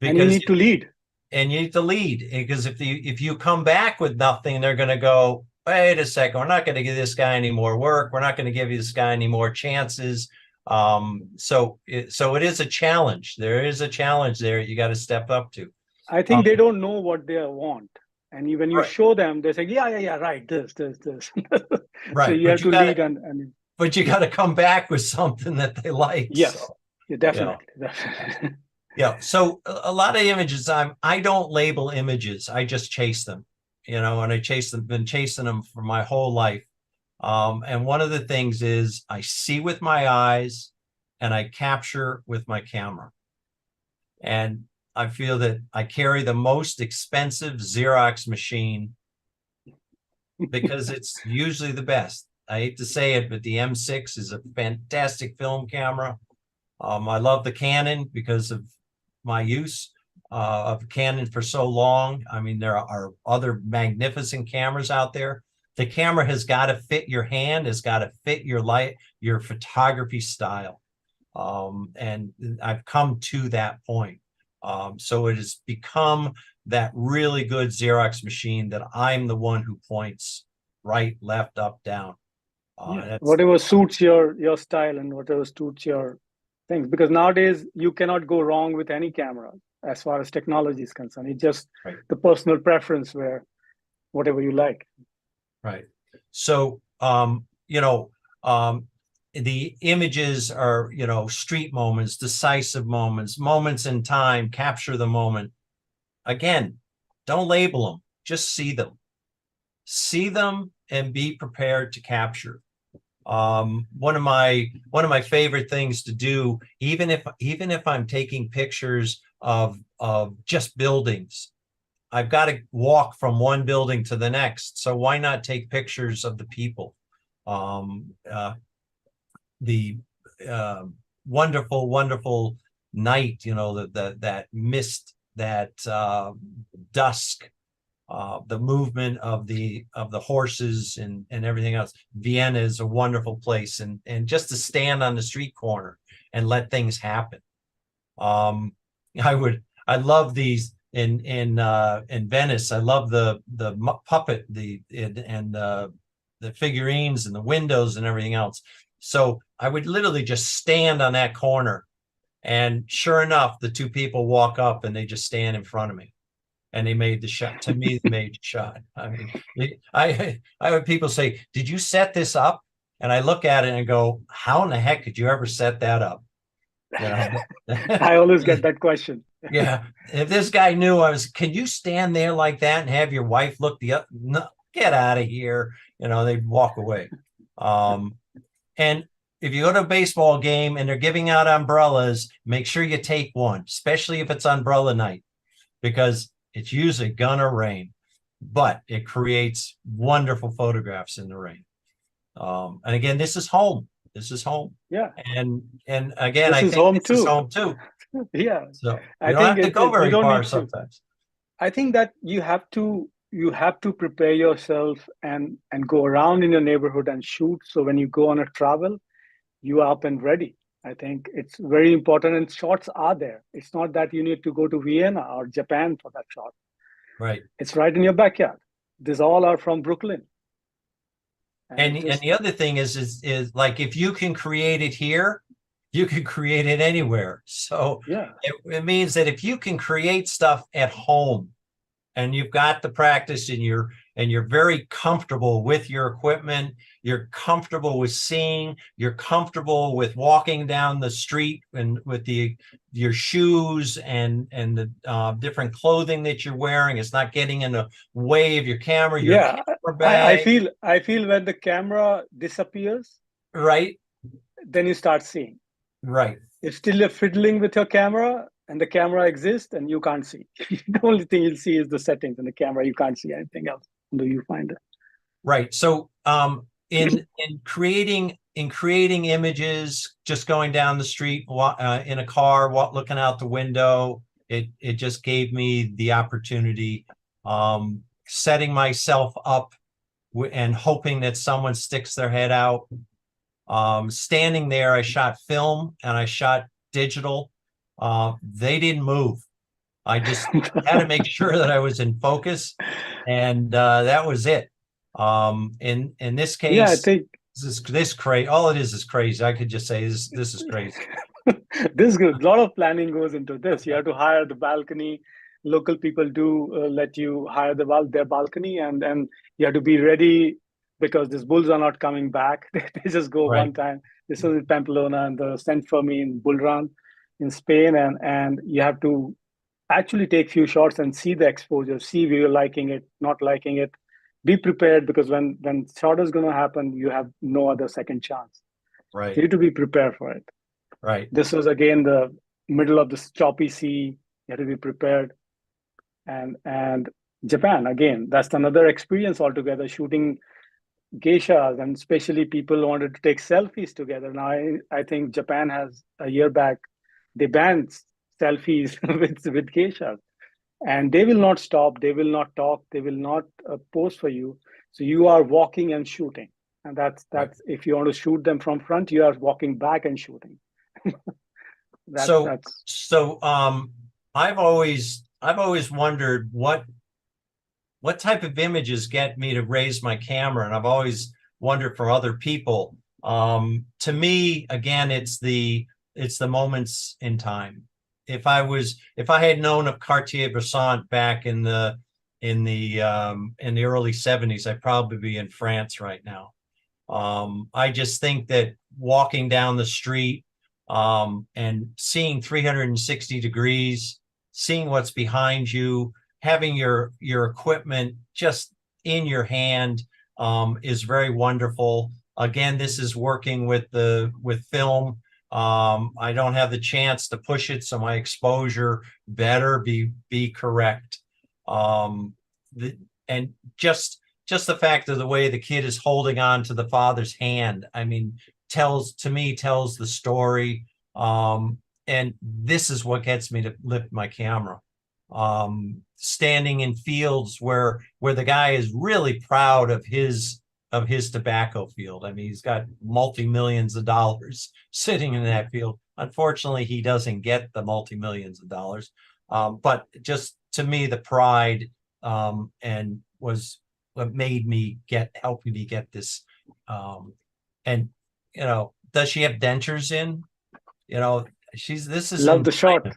and you need to lead. And you need to lead, because if you come back with nothing, they're going to go, wait a second, we're not going to give this guy any more work. We're not going to give this guy any more chances. So it is a challenge. There is a challenge there you got to step up to. I think they don't know what they want. And when you show them, they say, yeah, right, this. Right. So you have to lead and but you got to come back with something that they like. Yes, so, yeah, definitely. Yeah. So a lot of images, I don't label images. I just chase them, and I been chasing them for my whole life. And one of the things is I see with my eyes and I capture with my camera. And I feel that I carry the most expensive Xerox machine because it's usually the best. I hate to say it, but the M6 is a fantastic film camera. I love the Canon because of my use of Canon for so long. I mean, there are other magnificent cameras out there. The camera has got to fit your hand, has got to fit your light, your photography style. And I've come to that point. So it has become that really good Xerox machine that I'm the one who points right, left, up, down. Whatever suits your style and whatever suits your things, because nowadays you cannot go wrong with any camera as far as technology is concerned. It's just the personal preference where whatever you like. Right. So, the images are, street moments, decisive moments, moments in time, capture the moment. Again, don't label them, just see them. See them and be prepared to capture. One of my favorite things to do, even if I'm taking pictures of just buildings, I've got to walk from one building to the next. So why not take pictures of the people? The wonderful, wonderful night, that mist, that dusk, the movement of the horses and everything else. Vienna is a wonderful place, and just to stand on the street corner and let things happen. I love these in Venice. I love the puppet, and the figurines and the windows and everything else. So I would literally just stand on that corner, and sure enough, the two people walk up and they just stand in front of me, and they made the shot. To me, they made the shot. I mean, I have people say, "Did you set this up?" And I look at it and go, "How in the heck could you ever set that up?" I always get that question. Yeah, if this guy knew can you stand there like that and have your wife look no, get out of here? They'd walk away. And if you go to a baseball game and they're giving out umbrellas, make sure you take one, especially if it's umbrella night, because it's usually gonna rain, but it creates wonderful photographs in the rain. And again, this is home. This is home. Yeah. And again, this I is think home this too. is home too. Yeah. So I you don't have think to go very you don't far need to. sometimes. I think that you have to prepare yourself and go around in your neighborhood and shoot. So when you go on a travel, you are up and ready. I think it's very important, and shots are there. It's not that you need to go to Vienna or Japan for that shot. Right. It's right in your backyard. These all are from Brooklyn. And the other thing is like, if you can create it here, you can create it anywhere. So yeah, it means that if you can create stuff at home, and you've got the practice, and you're very comfortable with your equipment, you're comfortable with seeing, you're comfortable with walking down the street and with your shoes and the different clothing that you're wearing, it's not getting in the way of your camera. Yeah, I feel when the camera disappears, right, then you start seeing. Right. If still you're fiddling with your camera and the camera exists and you can't see. The only thing you'll see is the settings in the camera. You can't see anything else until you find it. Right. So in creating images, just going down the street in a car, looking out the window, it just gave me the opportunity, setting myself up and hoping that someone sticks their head out. Standing there, I shot film and I shot digital. They didn't move. I just had to make sure that I was in focus, and that was it. In this case, yeah, I think this crazy. All it is crazy. I could just say this is crazy. This good. A lot of planning goes into this. You have to hire the balcony. Local people do let you hire their balcony, and you have to be ready, because these bulls are not coming back. They just go Right. one time. This is in Pamplona and the Saint Fermin bull run in Spain, and you have to actually take few shots and see the exposure, see if you're liking it, not liking it. Be prepared, because when shot is going to happen, you have no other second chance. Right. You need to be prepared for it. Right. This was again the middle of this choppy sea. You have to be prepared. And Japan, again, that's another experience altogether, shooting geishas, and especially people wanted to take selfies together. Now I think Japan has, a year back, they banned selfies with geishas, and they will not stop, they will not talk, they will not pose for you. So you are walking and shooting, and that's Right. If you want to shoot them from front, you are walking back and shooting. So I've always wondered what type of images get me to raise my camera, and I've always wondered for other people. To me, again, it's the moments in time. If I had known of Cartier-Bresson back in the early 70s, I'd probably be in France right now. I just think that walking down the street and seeing 360 degrees, seeing what's behind you, having your equipment just in your hand is very wonderful. Again, this is working with film. I don't have the chance to push it, so my exposure better be correct. And just just the fact of the way the kid is holding on to the father's hand, I mean, tells the story. And this is what gets me to lift my camera. Standing in fields where the guy is really proud of his tobacco field. I mean, he's got multi-millions of dollars sitting in that field. Unfortunately, he doesn't get the multi-millions of dollars. But just to me, the pride and was what made me helping me get this. And you know, does she have dentures in? You know, this is Love the shot.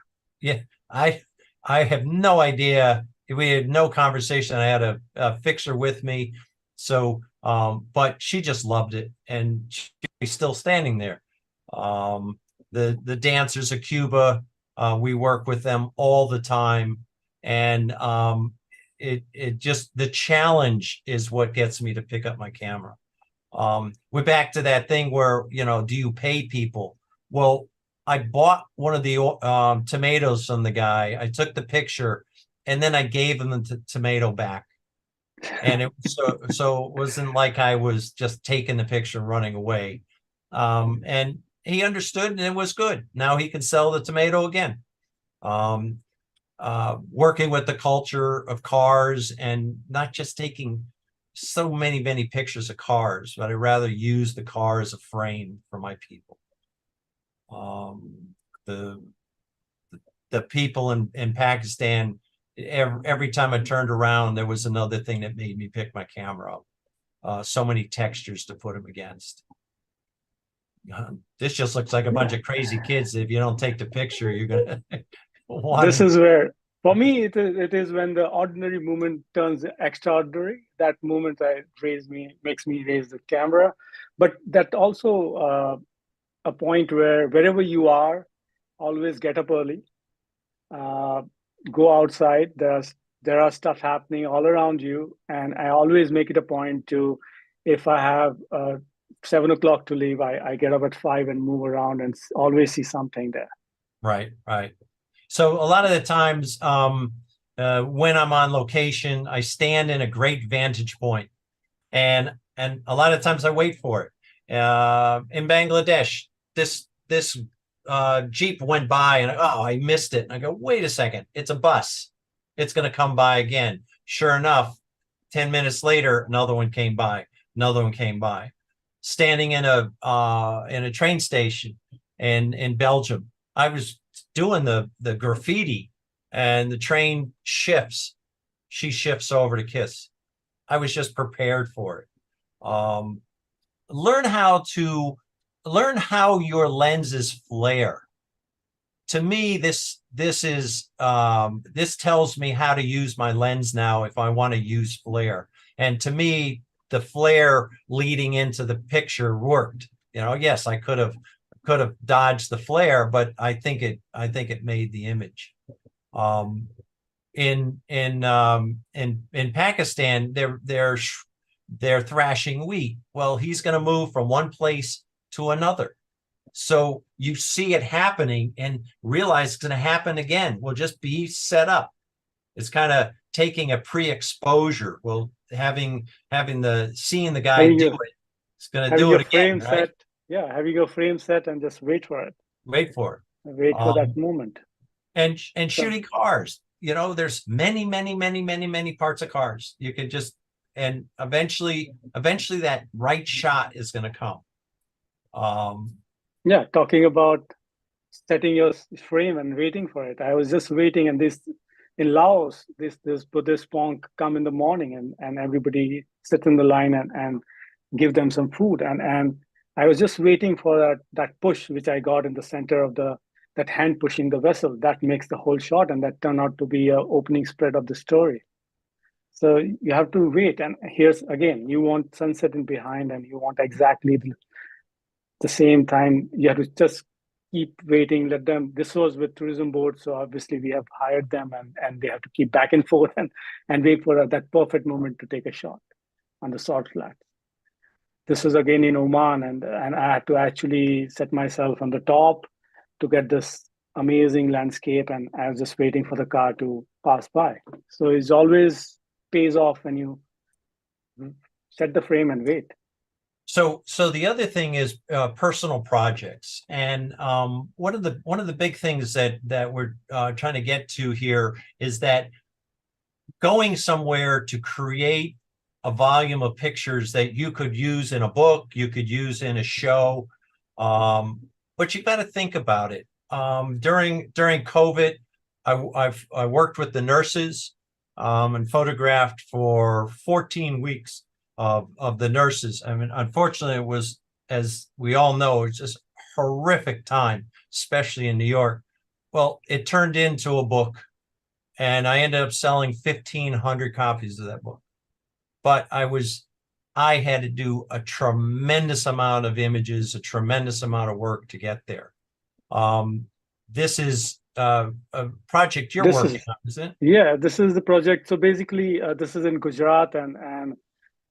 Yeah, I have no idea. We had no conversation. I had a fixer with me, so but she just loved it, and she's still standing there. The dancers of Cuba, we work with them all the time, and it just, the challenge is what gets me to pick up my camera. We're back to that thing where, you know, do you pay people? Well, I bought one of the tomatoes from the guy. I took the picture, and then I gave him the tomato back. And it so it wasn't like I was just taking the picture and running away. And he understood, and it was good. Now he can sell the tomato again. Working with the culture of cars, and not just taking so many pictures of cars, but I'd rather use the car as a frame for my people. The people in Pakistan, every time I turned around, there was another thing that made me pick my camera up. So many textures to put them against. This just looks like a bunch of crazy kids. If you don't take the picture, you're gonna This is where, for me, it is when the ordinary moment turns extraordinary. That moment makes me raise the camera. But that also a point where wherever you are, always get up early, go outside. There are stuff happening all around you, and I always make it a point to, if I have 7 o'clock to leave, I get up at 5 and move around and always see something there. Right. So a lot of the times when I'm on location, I stand in a great vantage point, and a lot of times I wait for it. In Bangladesh, this Jeep went by, and I missed it. And I go, wait a second, it's a bus. It's going to come by again. Sure enough, 10 minutes later, another one came by. Standing in a train station in Belgium, I was doing the graffiti, and the train shifts. She shifts over to Kiss. I was just prepared for it. Learn how your lenses flare. To me, this tells me how to use my lens now if I want to use flare. And to me, the flare leading into the picture worked. You know, yes, I could have dodged the flare, but I think it made the image. In Pakistan, they're thrashing wheat. Well, he's going to move from one place to another. So you see it happening and realize it's going to happen again. Well, just be set up. It's kind of taking a pre-exposure. Well, seeing the guy do it, it's going to do it again, right? Yeah, having your frame set and just wait for it. Wait for that moment. And shooting cars. You know, there's many parts of cars. You can just, and eventually that right shot is going to come. Yeah, talking about setting your frame and waiting for it. I was just waiting, and in Laos, this Buddhist monk come in the morning, and everybody sit in the line and give them some food. And I was just waiting for that push, which I got in the center of that hand pushing the vessel. That makes the whole shot, and that turned out to be an opening spread of the story. So you have to wait. And here's again, you want sunset in behind, and you want exactly the same time. You have to just keep waiting. Let them. This was with tourism board, so obviously we have hired them, and they have to keep back and forth and wait for that perfect moment to take a shot on the salt flat. This was again in Oman, and I had to actually set myself on the top to get this amazing landscape, and I was just waiting for the car to pass by. So it always pays off when you Mhm. Set the frame and wait. So the other thing is personal projects, and one of the big things that we're trying to get to here is that going somewhere to create a volume of pictures that you could use in a book, you could use in a show, but you got to think about it. During COVID, I worked with the nurses and photographed for 14 weeks of the nurses. I mean, unfortunately, it was, as we all know, it's just horrific time, especially in New York. Well, it turned into a book, and I ended up selling 1,500 copies of that book. But I had to do a tremendous amount of images, a tremendous amount of work to get there. This is a project you're working on, isn't it? Yeah, this is the project. So basically, this is in Gujarat, and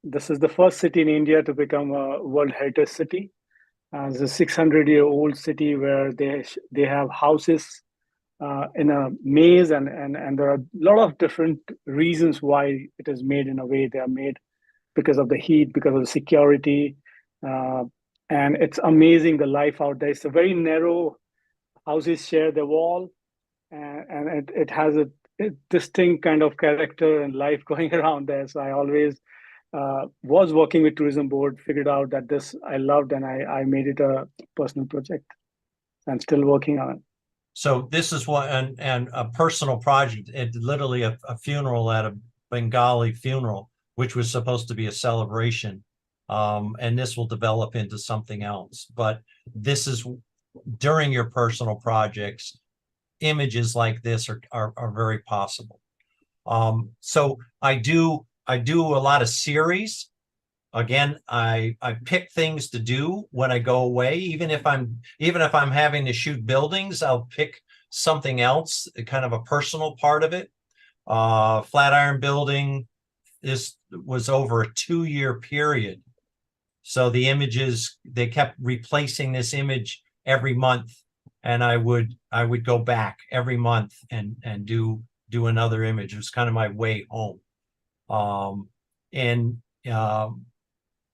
this is the first city in India to become a World Heritage City. It's a 600-year-old city where they have houses in a maze, and there are a lot of different reasons why it is made in a way they are made, because of the heat, because of the security, and it's amazing the life out there. It's a very narrow, houses share the wall, and it has a distinct kind of character and life going around there. So I always was working with tourism board, figured out that this I loved, and I made it a personal project. I'm still working on it. So this is what, and a personal project. It's literally a funeral at a Bengali funeral, which was supposed to be a celebration. And this will develop into something else. But this is during your personal projects, images like this are very possible. So I do a lot of series. Again, I pick things to do when I go away. Even if I'm having to shoot buildings, I'll pick something else, kind of a personal part of it. Flatiron Building, this was over a 2-year period. So the images, they kept replacing this image every month, and I would go back every month and do another image. It was kind of my way home.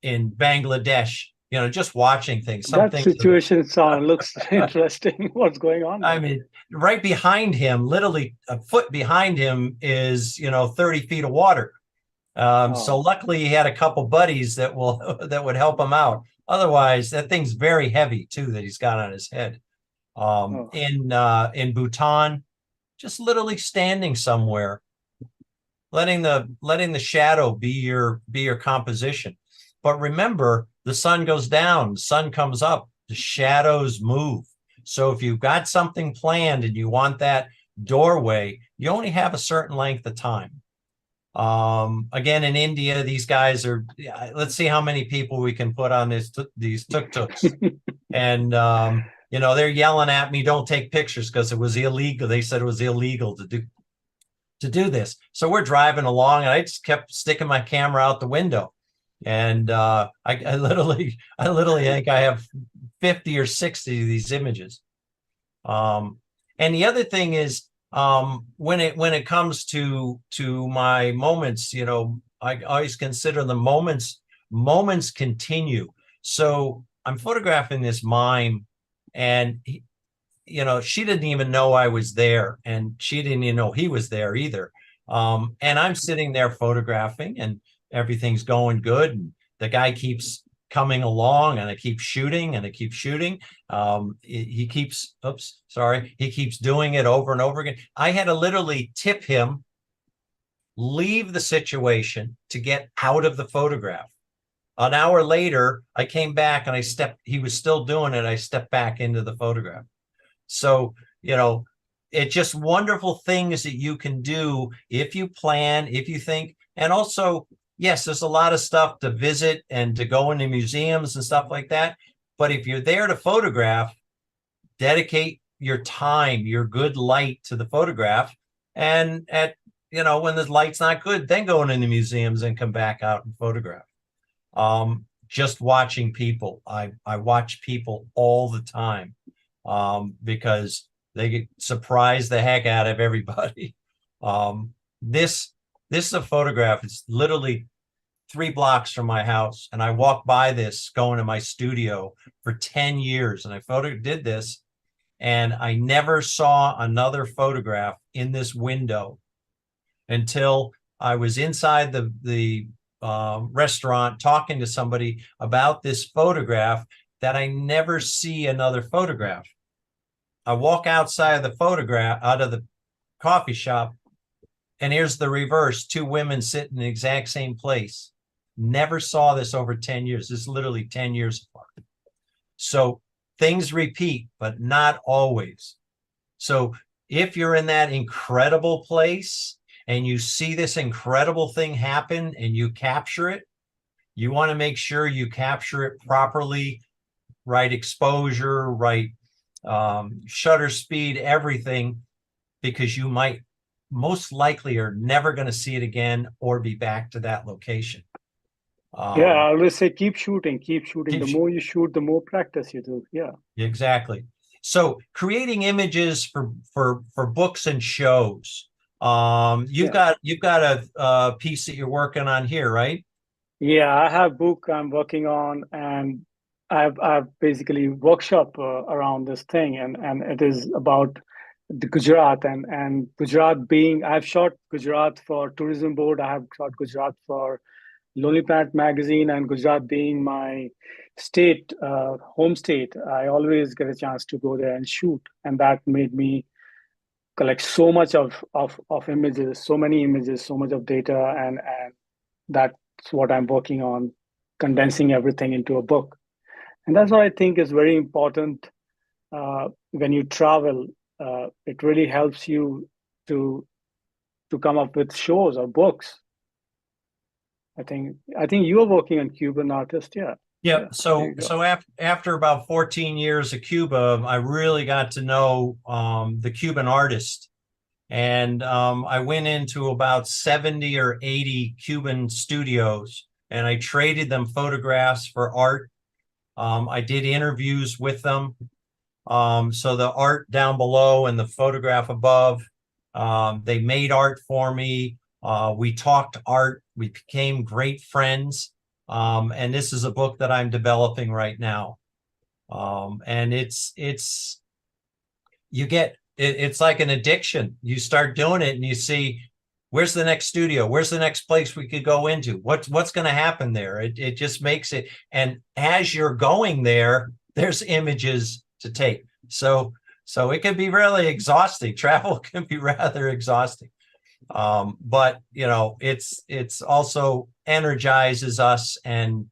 In Bangladesh, just watching things. That situation looks interesting. What's going on there? I mean, right behind him, literally a foot behind him is 30 feet of water. So luckily he had a couple buddies that would help him out. Otherwise, that thing's very heavy too that he's got on his head. In Bhutan, just literally standing somewhere, letting the shadow be your composition. But remember, the sun goes down, the sun comes up, the shadows move. So if you've got something planned and you want that doorway, you only have a certain length of time. Again, in India, these guys are, let's see how many people we can put on these tuk-tuks. And, they're yelling at me, don't take pictures, because it was illegal. They said it was illegal to do this. So we're driving along, and I just kept sticking my camera out the window. And I literally think I have 50 or 60 of these images. And the other thing is, when it comes to my moments, I always consider the moments continue. So I'm photographing this mime, and she didn't even know I was there, and she didn't even know he was there either. And I'm sitting there photographing, and everything's going good, and the guy keeps coming along, and I keep shooting, and I keep shooting. He keeps doing it over and over again. I had to literally tip him, leave the situation to get out of the photograph. An hour later, I came back, and he was still doing it. I stepped back into the photograph. So, it's just wonderful things that you can do if you plan, if you think, and also, yes, there's a lot of stuff to visit and to go into museums and stuff like that. But if you're there to photograph, dedicate your time, your good light to the photograph. And when the light's not good, then go into the museums and come back out and photograph. Just watching people. I watch people all the time because they surprise the heck out of everybody. This is a photograph. It's literally 3 blocks from my house, and I walked by this going to my studio for 10 years, and I did this, and I never saw another photograph in this window until I was inside the restaurant talking to somebody about this photograph, that I never see another photograph. I walk outside of the photograph, out of the coffee shop, and here's the reverse, 2 women sitting in the exact same place. Never saw this over 10 years. This is literally 10 years apart. So things repeat, but not always. So if you're in that incredible place and you see this incredible thing happen and you capture it, you want to make sure you capture it properly, right exposure, right shutter speed, everything, because you might most likely are never going to see it again or be back to that location. Yeah, I always say keep shooting, keep shooting. The more you shoot, the more practice you do. Yeah, exactly. So creating images for books and shows. You've got a piece that you're working on here, right? Yeah, I have a book I'm working on, and I've basically workshop around this thing, and it is about the Gujarat and Gujarat being. I've shot Gujarat for Tourism Board. I have shot Gujarat for Lonely Planet magazine, and Gujarat being my state, home state. I always get a chance to go there and shoot, and that made me collect so much of images, so many images, so much of data, and that's what I'm working on, condensing everything into a book. And that's what I think is very important when you travel. It really helps you to come up with shows or books. I think you are working on Cuban artist, yeah. Yeah. So after about 14 years of Cuba, I really got to know the Cuban artist. And I went into about 70 or 80 Cuban studios, and I traded them photographs for art. I did interviews with them. So the art down below and the photograph above, they made art for me. We talked art. We became great friends. And this is a book that I'm developing right now. And it's like an addiction. You start doing it and you see, where's the next studio? Where's the next place we could go into? What's going to happen there? It just makes it. And as you're going there, there's images to take. So it can be really exhausting. Travel can be rather exhausting. But you know, it's also energizes us, and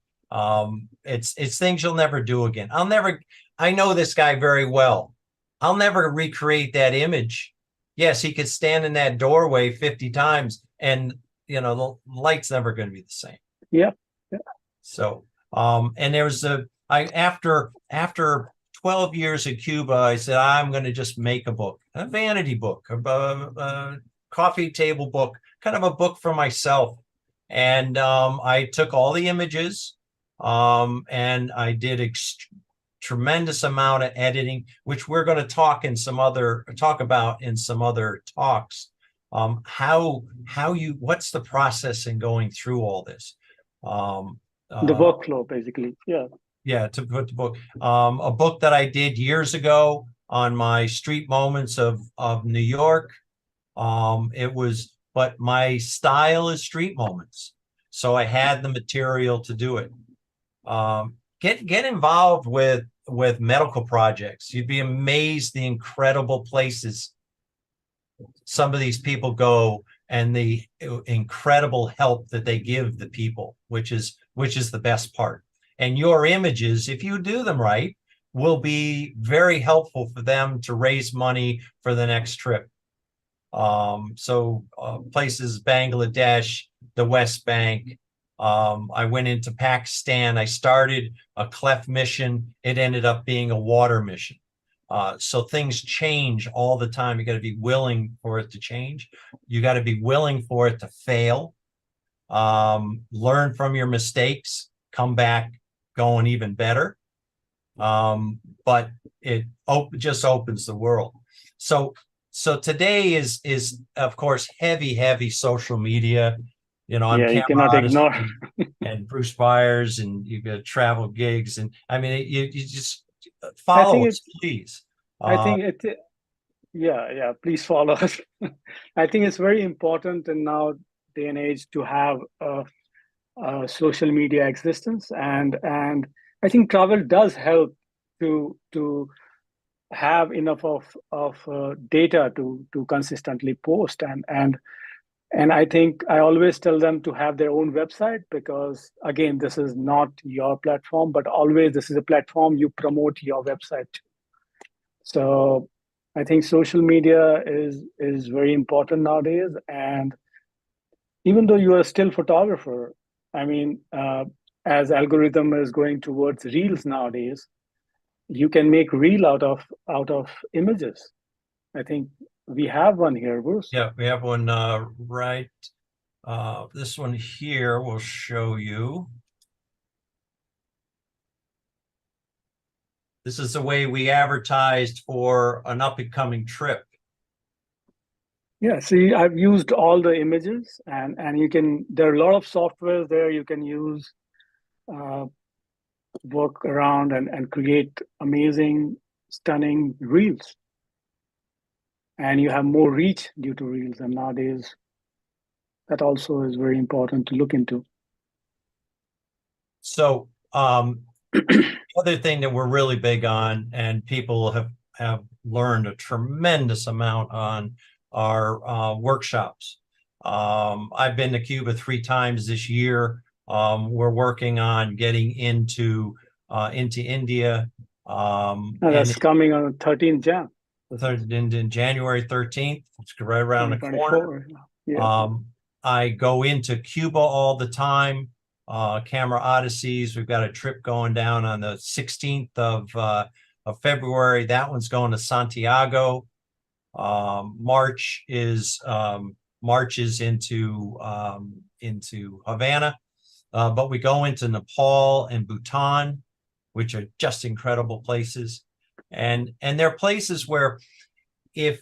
it's things you'll never do again. I know this guy very well. I'll never recreate that image. Yes, he could stand in that doorway 50 times, and you know, the light's never going to be the same. Yeah. So and there was after 12 years in Cuba, I said, I'm going to just make a book, a vanity book, a coffee table book, kind of a book for myself. And I took all the images and I did tremendous amount of editing, which we're going to talk about in some other talks. What's the process in going through all this? The workflow, basically. Yeah. Yeah, to put the book, a book that I did years ago on my street moments of New York. But my style is street moments. So I had the material to do it. Get involved with medical projects. You'd be amazed the incredible places some of these people go, and the incredible help that they give the people, which is the best part. And your images, if you do them right, will be very helpful for them to raise money for the next trip. Places, Bangladesh, the West Bank. I went into Pakistan. I started a cleft mission. It ended up being a water mission. So things change all the time. You got to be willing for it to change. You got to be willing for it to fail. Learn from your mistakes, come back going even better. But it just opens the world. So today is of course heavy social media. You know, you cannot ignore. and Bruce Byers, and you've got travel gigs, and I mean, you just I follow think us, it's, please. I think it, yeah, please follow us. I think it's very important in now day and age to have a social media existence, and I think travel does help to have enough of data to consistently post, and I think I always tell them to have their own website, because again, this is not your platform, but always this is a platform you promote your website to. So I think social media is very important nowadays. And even though you are still photographer, I mean, as algorithm is going towards reels nowadays, you can make reel out of images. I think we have one here, Bruce. Yeah, we have one right. This one here will show you. This is the way we advertised for an up-and-coming trip. Yeah, see, I've used all the images, and you can. There are a lot of softwares there you can use, uh, work around and create amazing, stunning reels, and you have more reach due to reels. And nowadays, that also is very important to look into. So other thing that we're really big on, and people have learned a tremendous amount on, are workshops. I've been to Cuba 3 times this year. We're working on getting into India. That's coming on 13th Jan. In January 13th, it's right around the corner. Yeah. I go into Cuba all the time. Camera Odysseys. We've got a trip going down on the 16th of February. That one's going to Santiago. March is into Havana, but we go into Nepal and Bhutan, which are just incredible places. And they're places where if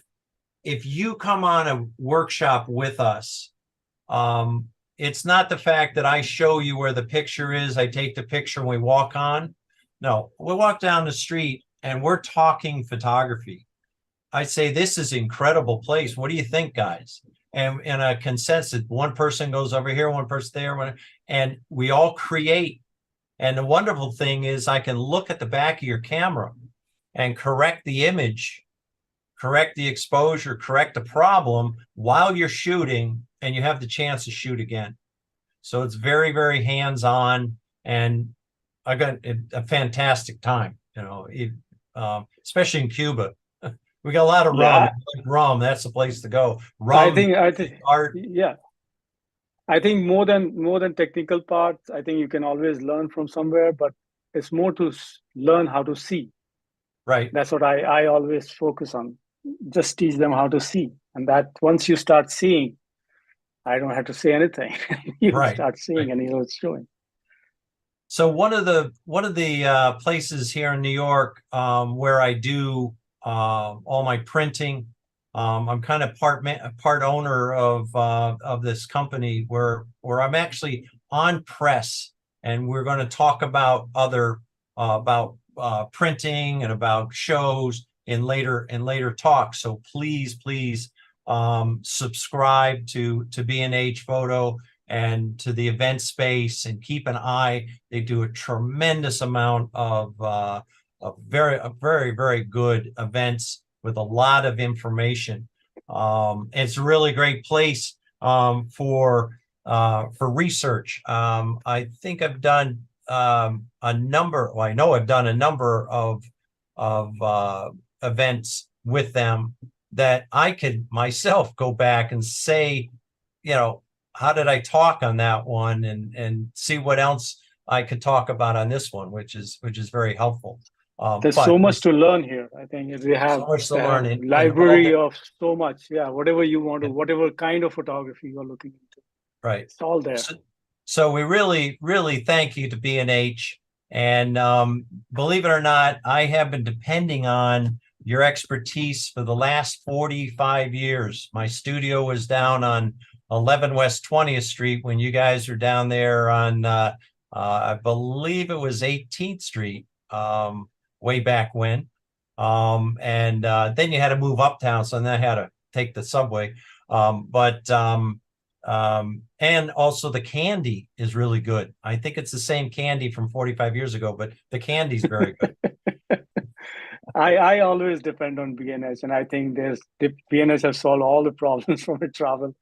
you come on a workshop with us, it's not the fact that I show you where the picture is, I take the picture and we walk on. No, we walk down the street and we're talking photography. I say, this is an incredible place. What do you think, guys? And in a consensus, one person goes over here, one person there, and we all create. And the wonderful thing is I can look at the back of your camera and correct the image, correct the exposure, correct the problem while you're shooting, and you have the chance to shoot again. So it's very, very hands-on, and I got a fantastic time, especially in Cuba. We got a lot of rum. Yeah. Rum, that's the place to go. Rum, I think art. Yeah. I think more than technical parts, I think you can always learn from somewhere, but it's more to learn how to see. Right. That's what I always focus on. Just teach them how to see, and that once you start seeing, I don't have to say anything. You start seeing, and it's showing. So one of the places here in New York where I do all my printing, I'm kind of part owner of this company where I'm actually on press, and we're going to talk about about printing and about shows in later talks. So please subscribe to B&H Photo and to the event space, and keep an eye. They do a tremendous amount of very, very good events with a lot of information. It's a really great place for research. I think I've done a number. Well, I know I've done a number of events with them that I could myself go back and say, how did I talk on that one, and see what else I could talk about on this one, which is very helpful. There's so much to learn here. I think we have so much to learn. Library of so much. Yeah, whatever you want to, whatever kind of photography you're looking into. Right. It's all there. So we really, really thank you to B&H. And believe it or not, I have been depending on your expertise for the last 45 years. My studio was down on 11 West 20th Street when you guys were down there on, I believe it was 18th Street, way back when. And then you had to move uptown, so then I had to take the subway. And also the candy is really good. I think it's the same candy from 45 years ago, but the candy's very good. I always depend on BNH, and I think BNH has solved all the problems from travel.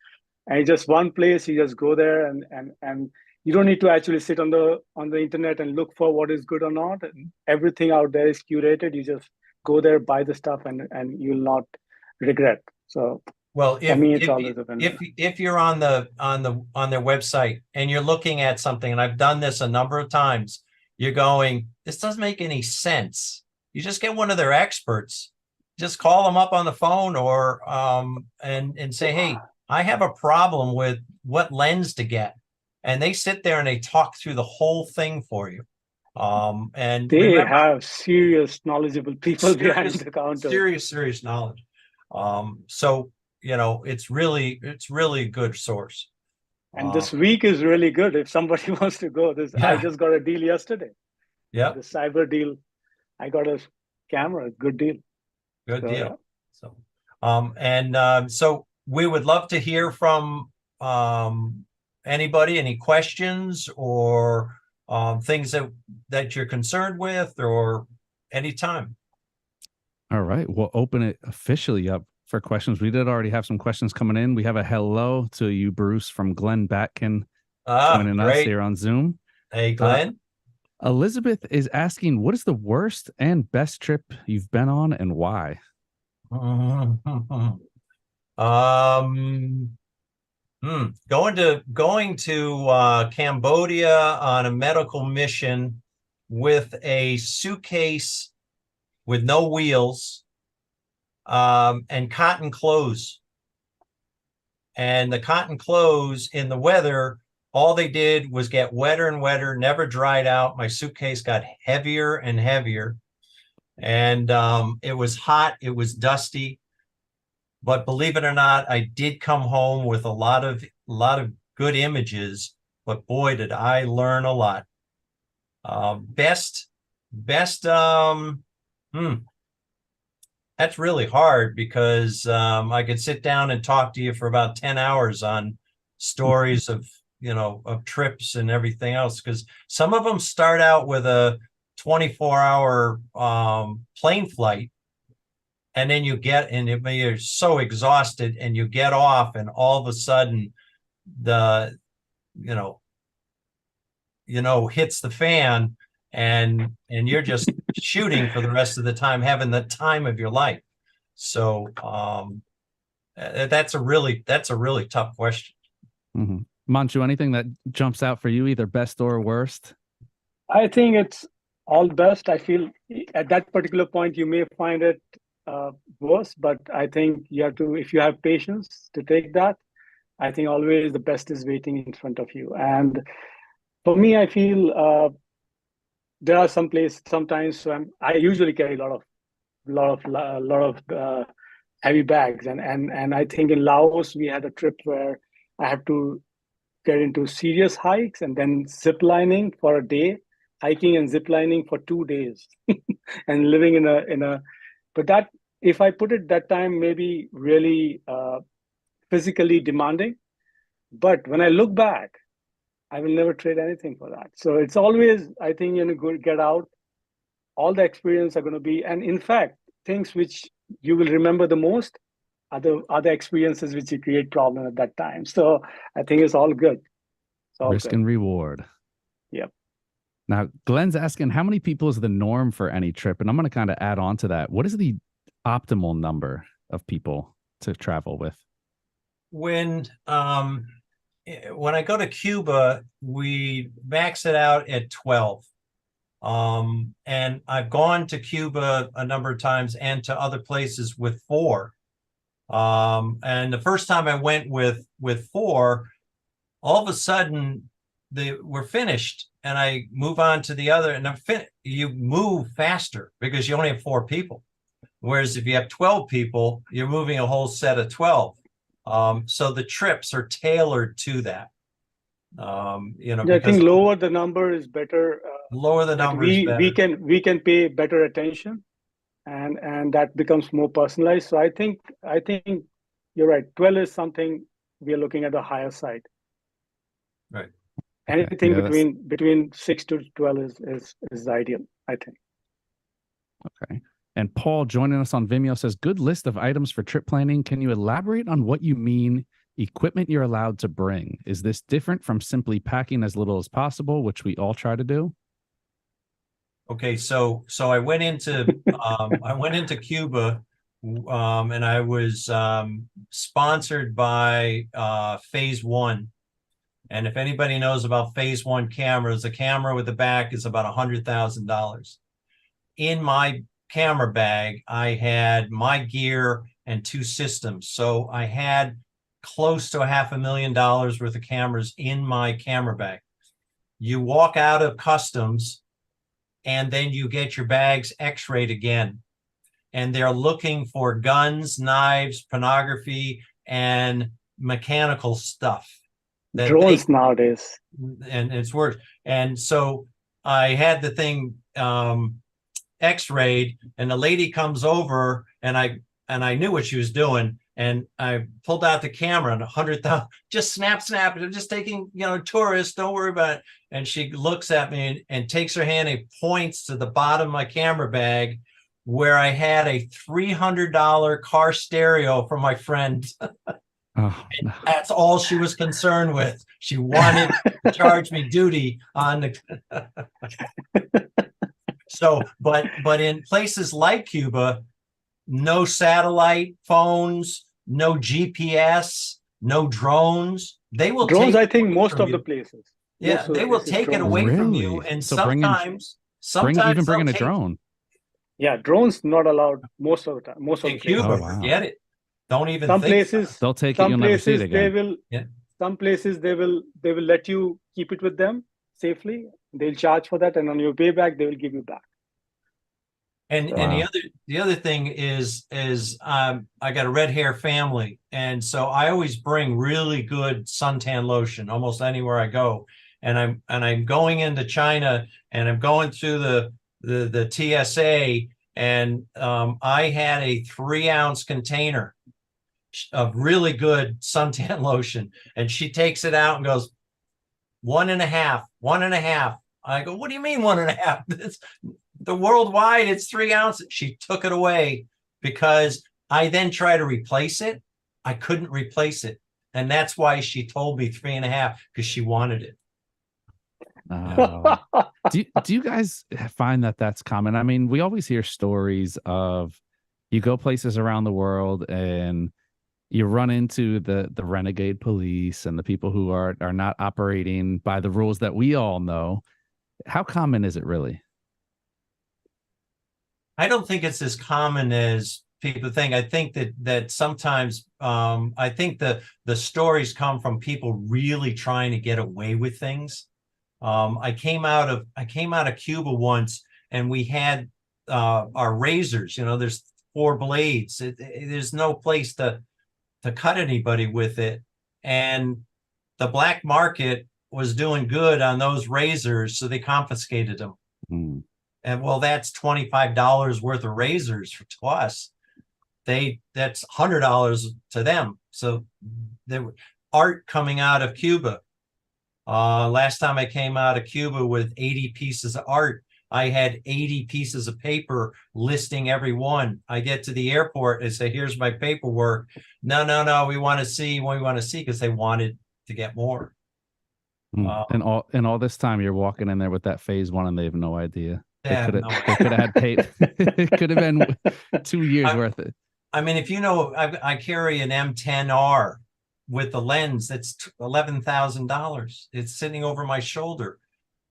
And it's just one place, you just go there, and you don't need to actually sit on the internet and look for what is good or not. And everything out there is curated. You just go there, buy the stuff, and you'll not regret. So well, for me, it's always a benefit. if you're on their website and you're looking at something, and I've done this a number of times, you're going, this doesn't make any sense. You just get one of their experts, just call them up on the phone or and say, hey, I have a problem with what lens to get. And they sit there and they talk through the whole thing for you. And they have serious, knowledgeable people behind the counter. Serious knowledge. So, it's really a good source. And this week is really good. If somebody wants to go, I just got a deal yesterday. Yeah. The cyber deal. I got a camera, good deal. Good deal. So, so we would love to hear from anybody, any questions or things that you're concerned with or anytime. All right. We'll open it officially up for questions. We did already have some questions coming in. We have a hello to you, Bruce, from Glenn Batkin joining us here on Zoom. Hey, Glenn. Elizabeth is asking, what is the worst and best trip you've been on and why? Going to Cambodia on a medical mission with a suitcase with no wheels and cotton clothes. And the cotton clothes in the weather, all they did was get wetter and wetter, never dried out. My suitcase got heavier and heavier. And it was hot, it was dusty. But believe it or not, I did come home with a lot of good images. But boy, did I learn a lot. Best, that's really hard because I could sit down and talk to you for about 10 hours on stories of trips and everything else, because some of them start out with a 24-hour plane flight, and then you're so exhausted and you get off and all of a sudden the hits the fan and you're just shooting for the rest of the time, having the time of your life. So that's a really tough question. Mm-hmm. Himanshu, anything that jumps out for you, either best or worst? I think it's all best. I feel at that particular point, you may find it worse, but I think you have to, if you have patience to take that, I think always the best is waiting in front of you. And for me, I feel there are some places sometimes. So I usually carry a lot of heavy bags, and I think in Laos we had a trip where I had to get into serious hikes and then zip lining for a day, hiking and zip lining for 2 days, and living in a. But that, if I put it that time, maybe really physically demanding. But when I look back, I will never trade anything for that. So it's always, I think, good, get out. All the experience are going to be, and in fact, things which you will remember the most are the other experiences which you create problem at that time. So I think it's all good. It's all risk good. and reward. Yep. Now, Glenn's asking, how many people is the norm for any trip? And I'm going to kind of add on to that. What is the optimal number of people to travel with? When I go to Cuba, we max it out at 12. And I've gone to Cuba a number of times and to other places with 4. And the first time I went with 4, all of a sudden we're finished and I move on to the other, and you move faster because you only have 4 people. Whereas if you have 12 people, you're moving a whole set of 12. So the trips are tailored to that. You know, Yeah, I because think lower the number is better. lower the That number is better. we can pay better attention, and that becomes more personalized. So I think you're right. 12 is something we are looking at the higher side. Right. Anything Yeah, that's between 6 to 12 is ideal, I think. okay. And Paul joining us on Vimeo says, good list of items for trip planning. Can you elaborate on what you mean equipment you're allowed to bring? Is this different from simply packing as little as possible, which we all try to do? Okay, so I went into Cuba, and I was sponsored by Phase One. And if anybody knows about Phase One cameras, a camera with the back is about $100,000. In my camera bag, I had my gear and 2 systems. So I had close to $500,000 worth of cameras in my camera bag. You walk out of customs and then you get your bags x-rayed again. And they're looking for guns, knives, pornography, and mechanical stuff. Drones nowadays. And it's worse. And so I had the thing x-rayed, and the lady comes over, and I knew what she was doing, and I pulled out the camera, and 100,000 just snap. I'm just taking, tourists, don't worry about it. And she looks at me and takes her hand and points to the bottom of my camera bag where I had a $300 car stereo from my friend. Oh, no. That's all she was concerned with. She wanted to charge me duty on the. So, but in places like Cuba, no satellite phones, no GPS, no drones. They will drones. take I think most of you. the places. Yeah, they will take it away from you, and sometimes bringing a drone. Yeah, drones not allowed most of the time. Most of in the places. Cuba, Oh, wow. forget it. Don't even Some think places they'll take it. You'll never see it again. Some places they will let you keep it with them safely. They'll charge for that, and on your way back, they will give you back. And the other thing is I got a red hair family, and so I always bring really good suntan lotion almost anywhere I go. And I'm going into China, and I'm going through the TSA, and I had a 3-ounce container of really good suntan lotion, and she takes it out and goes, 1.5. I go, what do you mean 1.5? The worldwide, it's 3 ounces. She took it away because I then try to replace it. I couldn't replace it. And that's why she told me 3.5, because she wanted it. Do you guys find that that's common? I mean, we always hear stories of you go places around the world and you run into the renegade police and the people who are not operating by the rules that we all know. How common is it really? I don't think it's as common as people think. I think that sometimes I think the stories come from people really trying to get away with things. I came out of Cuba once, and we had our razors. There's 4 blades. There's no place to cut anybody with it, and the black market was doing good on those razors, so they confiscated them. Mm. And well, that's $25 worth of razors to us. That's $100 to them. So there were art coming out of Cuba. Last time I came out of Cuba with 80 pieces of art, I had 80 pieces of paper listing every one. I get to the airport and say, here's my paperwork. No, we want to see because they wanted to get more. And all this time you're walking in there with that Phase One and they have no idea. They Yeah, could have had paid. It could have been 2 years worth of. I mean, if I carry an M10R with the lens that's $11,000. It's sitting over my shoulder.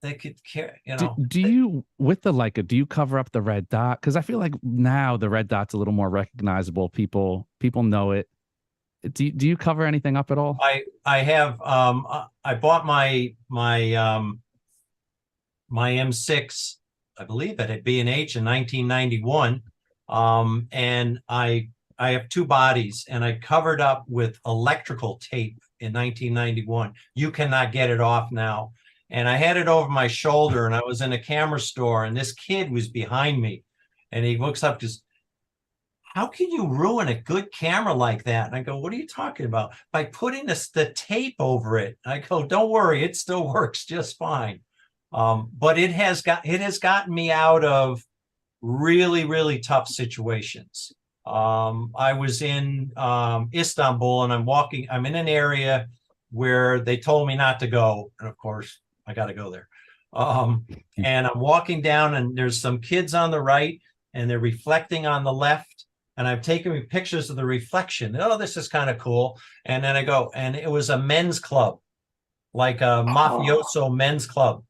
They could carry, Do you, with the Leica, do you cover up the red dot? Because I feel like now the red dot's a little more recognizable. People know it. Do you cover anything up at all? I have I bought my M6, I believe it at B&H in 1991. And I I have two bodies, and I covered up with electrical tape in 1991. You cannot get it off now. And I had it over my shoulder, and I was in a camera store, and this kid was behind me, and he looks up, just, how can you ruin a good camera like that? And I go, what are you talking about? By putting the tape over it. I go, don't worry, it still works just fine. But it has gotten me out of really, really tough situations. I was in Istanbul, and I'm in an area where they told me not to go. And of course, I got to go there. And I'm walking down, and there's some kids on the right, and they're reflecting on the left. And I've taken pictures of the reflection. Oh, this is kind of cool. And then I go, and it was a men's club, like a mafioso men's club.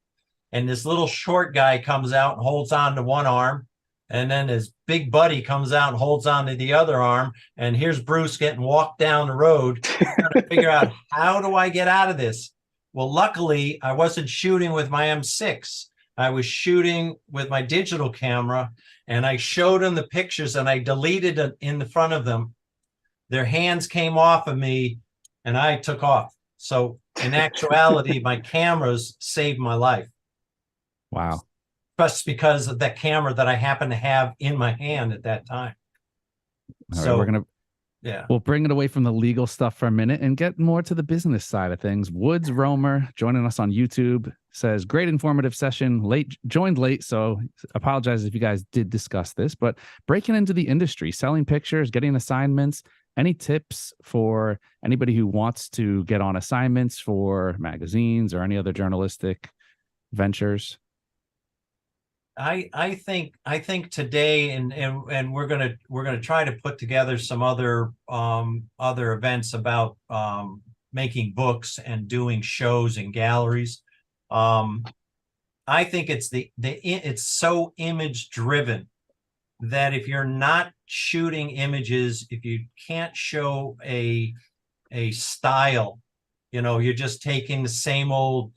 And this little short guy comes out and holds on to one arm. And then his big buddy comes out and holds on to the other arm. And here's Bruce getting walked down the road, trying to figure out, how do I get out of this? Well, luckily, I wasn't shooting with my M6. I was shooting with my digital camera, and I showed them the pictures, and I deleted it in the front of them. Their hands came off of me, and I took off. So in actuality, my cameras saved my life. Wow. Just because of that camera that I happened to have in my hand at that time. All So right, we'll bring it away from the legal stuff for a minute and get more to the business side of things. Woods Romer joining us on YouTube says, great informative session, joined late, so apologize if you guys did discuss this, but breaking into the industry, selling pictures, getting assignments, any tips for anybody who wants to get on assignments for magazines or any other journalistic ventures? I think today, and we're gonna try to put together some other events about making books and doing shows in galleries. I think it's so image driven that if you're not shooting images, if you can't show a style, you're just taking the same old,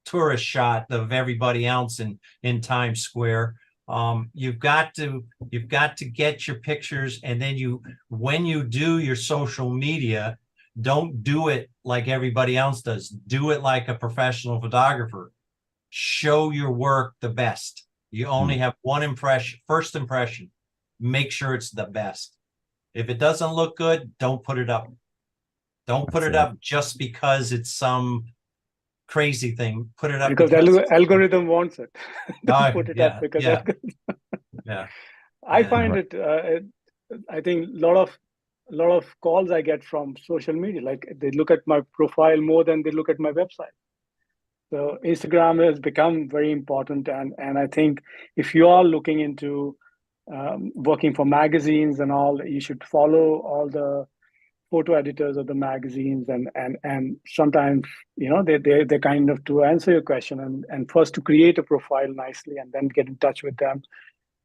tourist shot of everybody else in Times Square. You've got to get your pictures, and then when you do your social media, don't do it like everybody else does. Do it like a professional photographer. Show your work the best. You only have one first impression. Make sure it's the best. If it doesn't look good, don't put it up. Don't put it up just because it's some crazy thing. Put it up because the algorithm wants it. Don't put it up because I find it. I think a lot of calls I get from social media, like they look at my profile more than they look at my website. So Instagram has become very important, and I think if you are looking into working for magazines and all, you should follow all the photo editors of the magazines, and sometimes they kind of, to answer your question, and first to create a profile nicely, and then get in touch with them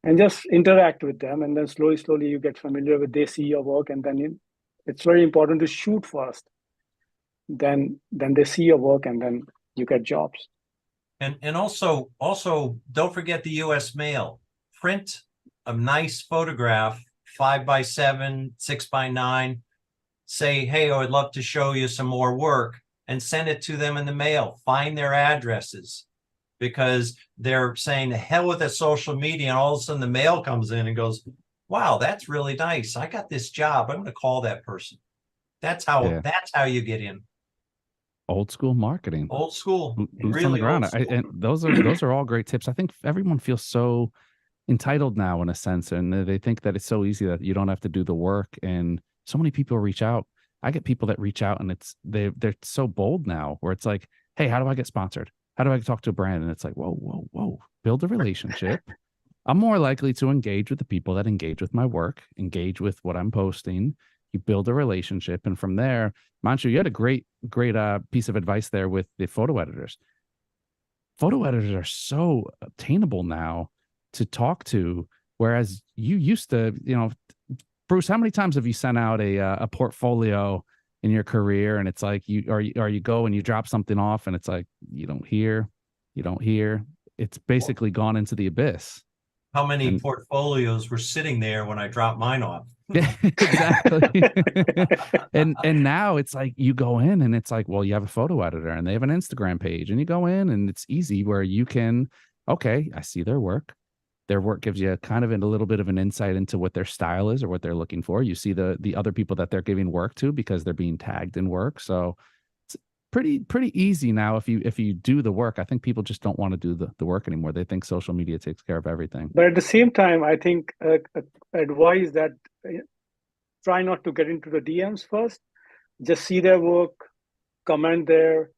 and just interact with them, and then slowly you get familiar with, they see your work, and then it's very important to shoot first, then they see your work, and then you get jobs. And also don't forget the US mail. Print a nice photograph, 5x7, 6x9. Say, hey, I would love to show you some more work, and send it to them in the mail. Find their addresses, because they're saying the hell with the social media, and all of a sudden the mail comes in and goes, wow, that's really nice. I got this job. I'm going to call that person. That's how you get in. Old school marketing. Old school. Boots on the ground. And those are all great tips. I think everyone feels so entitled now, in a sense, and they think that it's so easy that you don't have to do the work, and so many people reach out. I get people that reach out, and they're so bold now, where it's like, hey, how do I get sponsored? How do I talk to a brand? And it's like, whoa, build a relationship. I'm more likely to engage with the people that engage with my work, engage with what I'm posting. You build a relationship, and from there, Himanshu, you had a great piece of advice there with the photo editors. Photo editors are so attainable now to talk to, whereas you used to, Bruce, how many times have you sent out a portfolio in your career, and it's like you go and you drop something off, and it's like you don't hear, it's basically gone into the abyss. how many And- portfolios were sitting there when I dropped mine off. Yeah, exactly. and now it's like you go in and it's like, well, you have a photo editor and they have an Instagram page, and you go in and it's easy where you can, okay, I see their work. Their work gives you kind of a little bit of an insight into what their style is or what they're looking for. You see the other people that they're giving work to because they're being tagged in work. So it's pretty easy now if you do the work. I think people just don't want to do the work anymore. They think social media takes care of everything. But at the same time, I think advise that try not to get into the DMs first. Just see their work, comment there,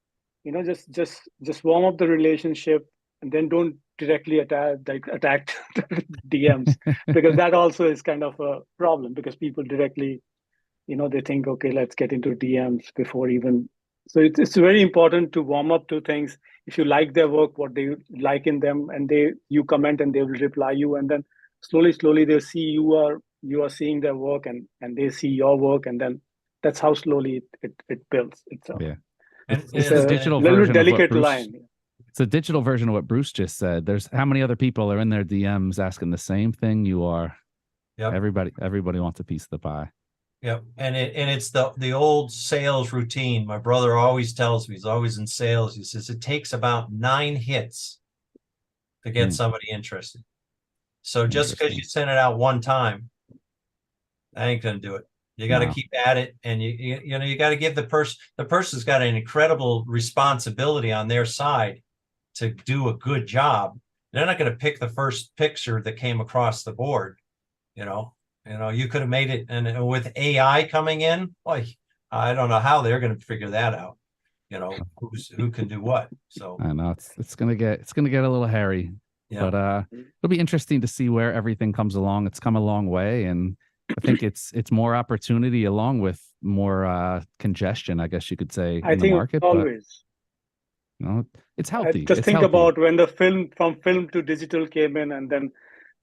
just warm up the relationship, and then don't directly attack the DMs, because that also is kind of a problem, because people directly, they think, okay, let's get into DMs before even. So it's very important to warm up to things. If you like their work, what they like in them, and you comment and they will reply you, and then slowly they'll see you are seeing their work, and they see your work, and then that's how slowly it builds itself. Yeah. It's a a digital little version of what delicate Bruce- line. It's a digital version of what Bruce just said. There's how many other people are in their DMs asking the same thing you are. Yep. Everybody wants a piece of the pie. Yep. And it's the old sales routine. My brother always tells me, he's always in sales. He says it takes about 9 hits to get somebody interested. So just because you send it out one time, I ain't gonna do it. You got to keep at it, and you got to give the person's got an incredible responsibility on their side to do a good job. They're not going to pick the first picture that came across the board. You could have made it, and with AI coming in, boy, I don't know how they're going to figure that out. Who can do what. So I know it's gonna get a little hairy, but it'll be interesting to see where everything comes along. It's come a long way, and I think it's more opportunity along with more congestion, I guess you could say, in the market. Always. But, it's healthy. Just think about when the from film to digital came in, and then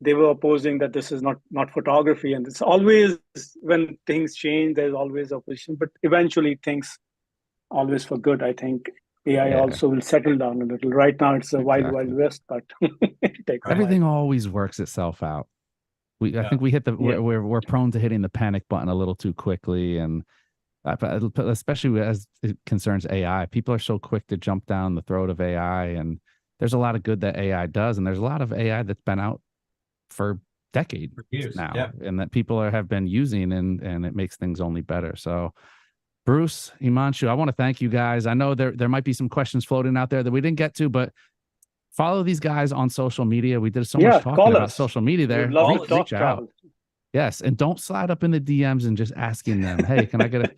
they were opposing that this is not photography. And it's always, when things change, there's always opposition, but eventually things always for good. I think AI also will settle down a little. Right now it's a wild west, but everything always works itself out. I think we hit we're prone to hitting the panic button a little too quickly, and especially as it concerns AI, people are so quick to jump down the throat of AI, and there's a lot of good that AI does, and there's a lot of AI that's been out for decades now, and that people have been using, and it makes things only better. So Bruce, Himanshu, I want to thank you guys. I know there might be some questions floating out there that we didn't get to, but follow these guys on social media. We did so much talking about social media there. Reach out. Yes. And don't slide up in the DMs and just asking them, hey, can I get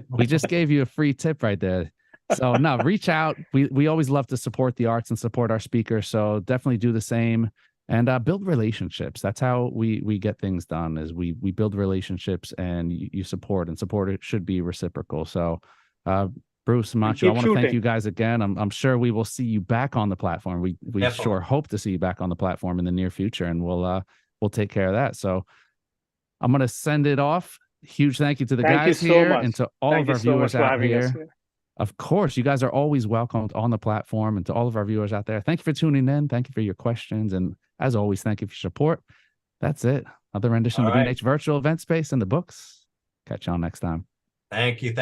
we just gave you a free tip right there. So no, reach out. We always love to support the arts and support our speakers. So definitely do the same, and build relationships. That's how we get things done, is we build relationships, and you support, and support it should be reciprocal. So, Bruce, Himanshu, I want to thank you guys again. I'm sure we will see you back on the platform. We sure hope to see you back on the platform in the near future, and we'll take care of that. So I'm going to send it off. Huge thank you to the guys here, and to all of our viewers out here. Of course, you guys are always welcomed on the platform, and to all of our viewers out there, thank you for tuning in. Thank you for your questions. And as always, thank you for your support. That's it. Another rendition of the B&H Virtual Event Space in the books. Catch y'all next time. Thank you.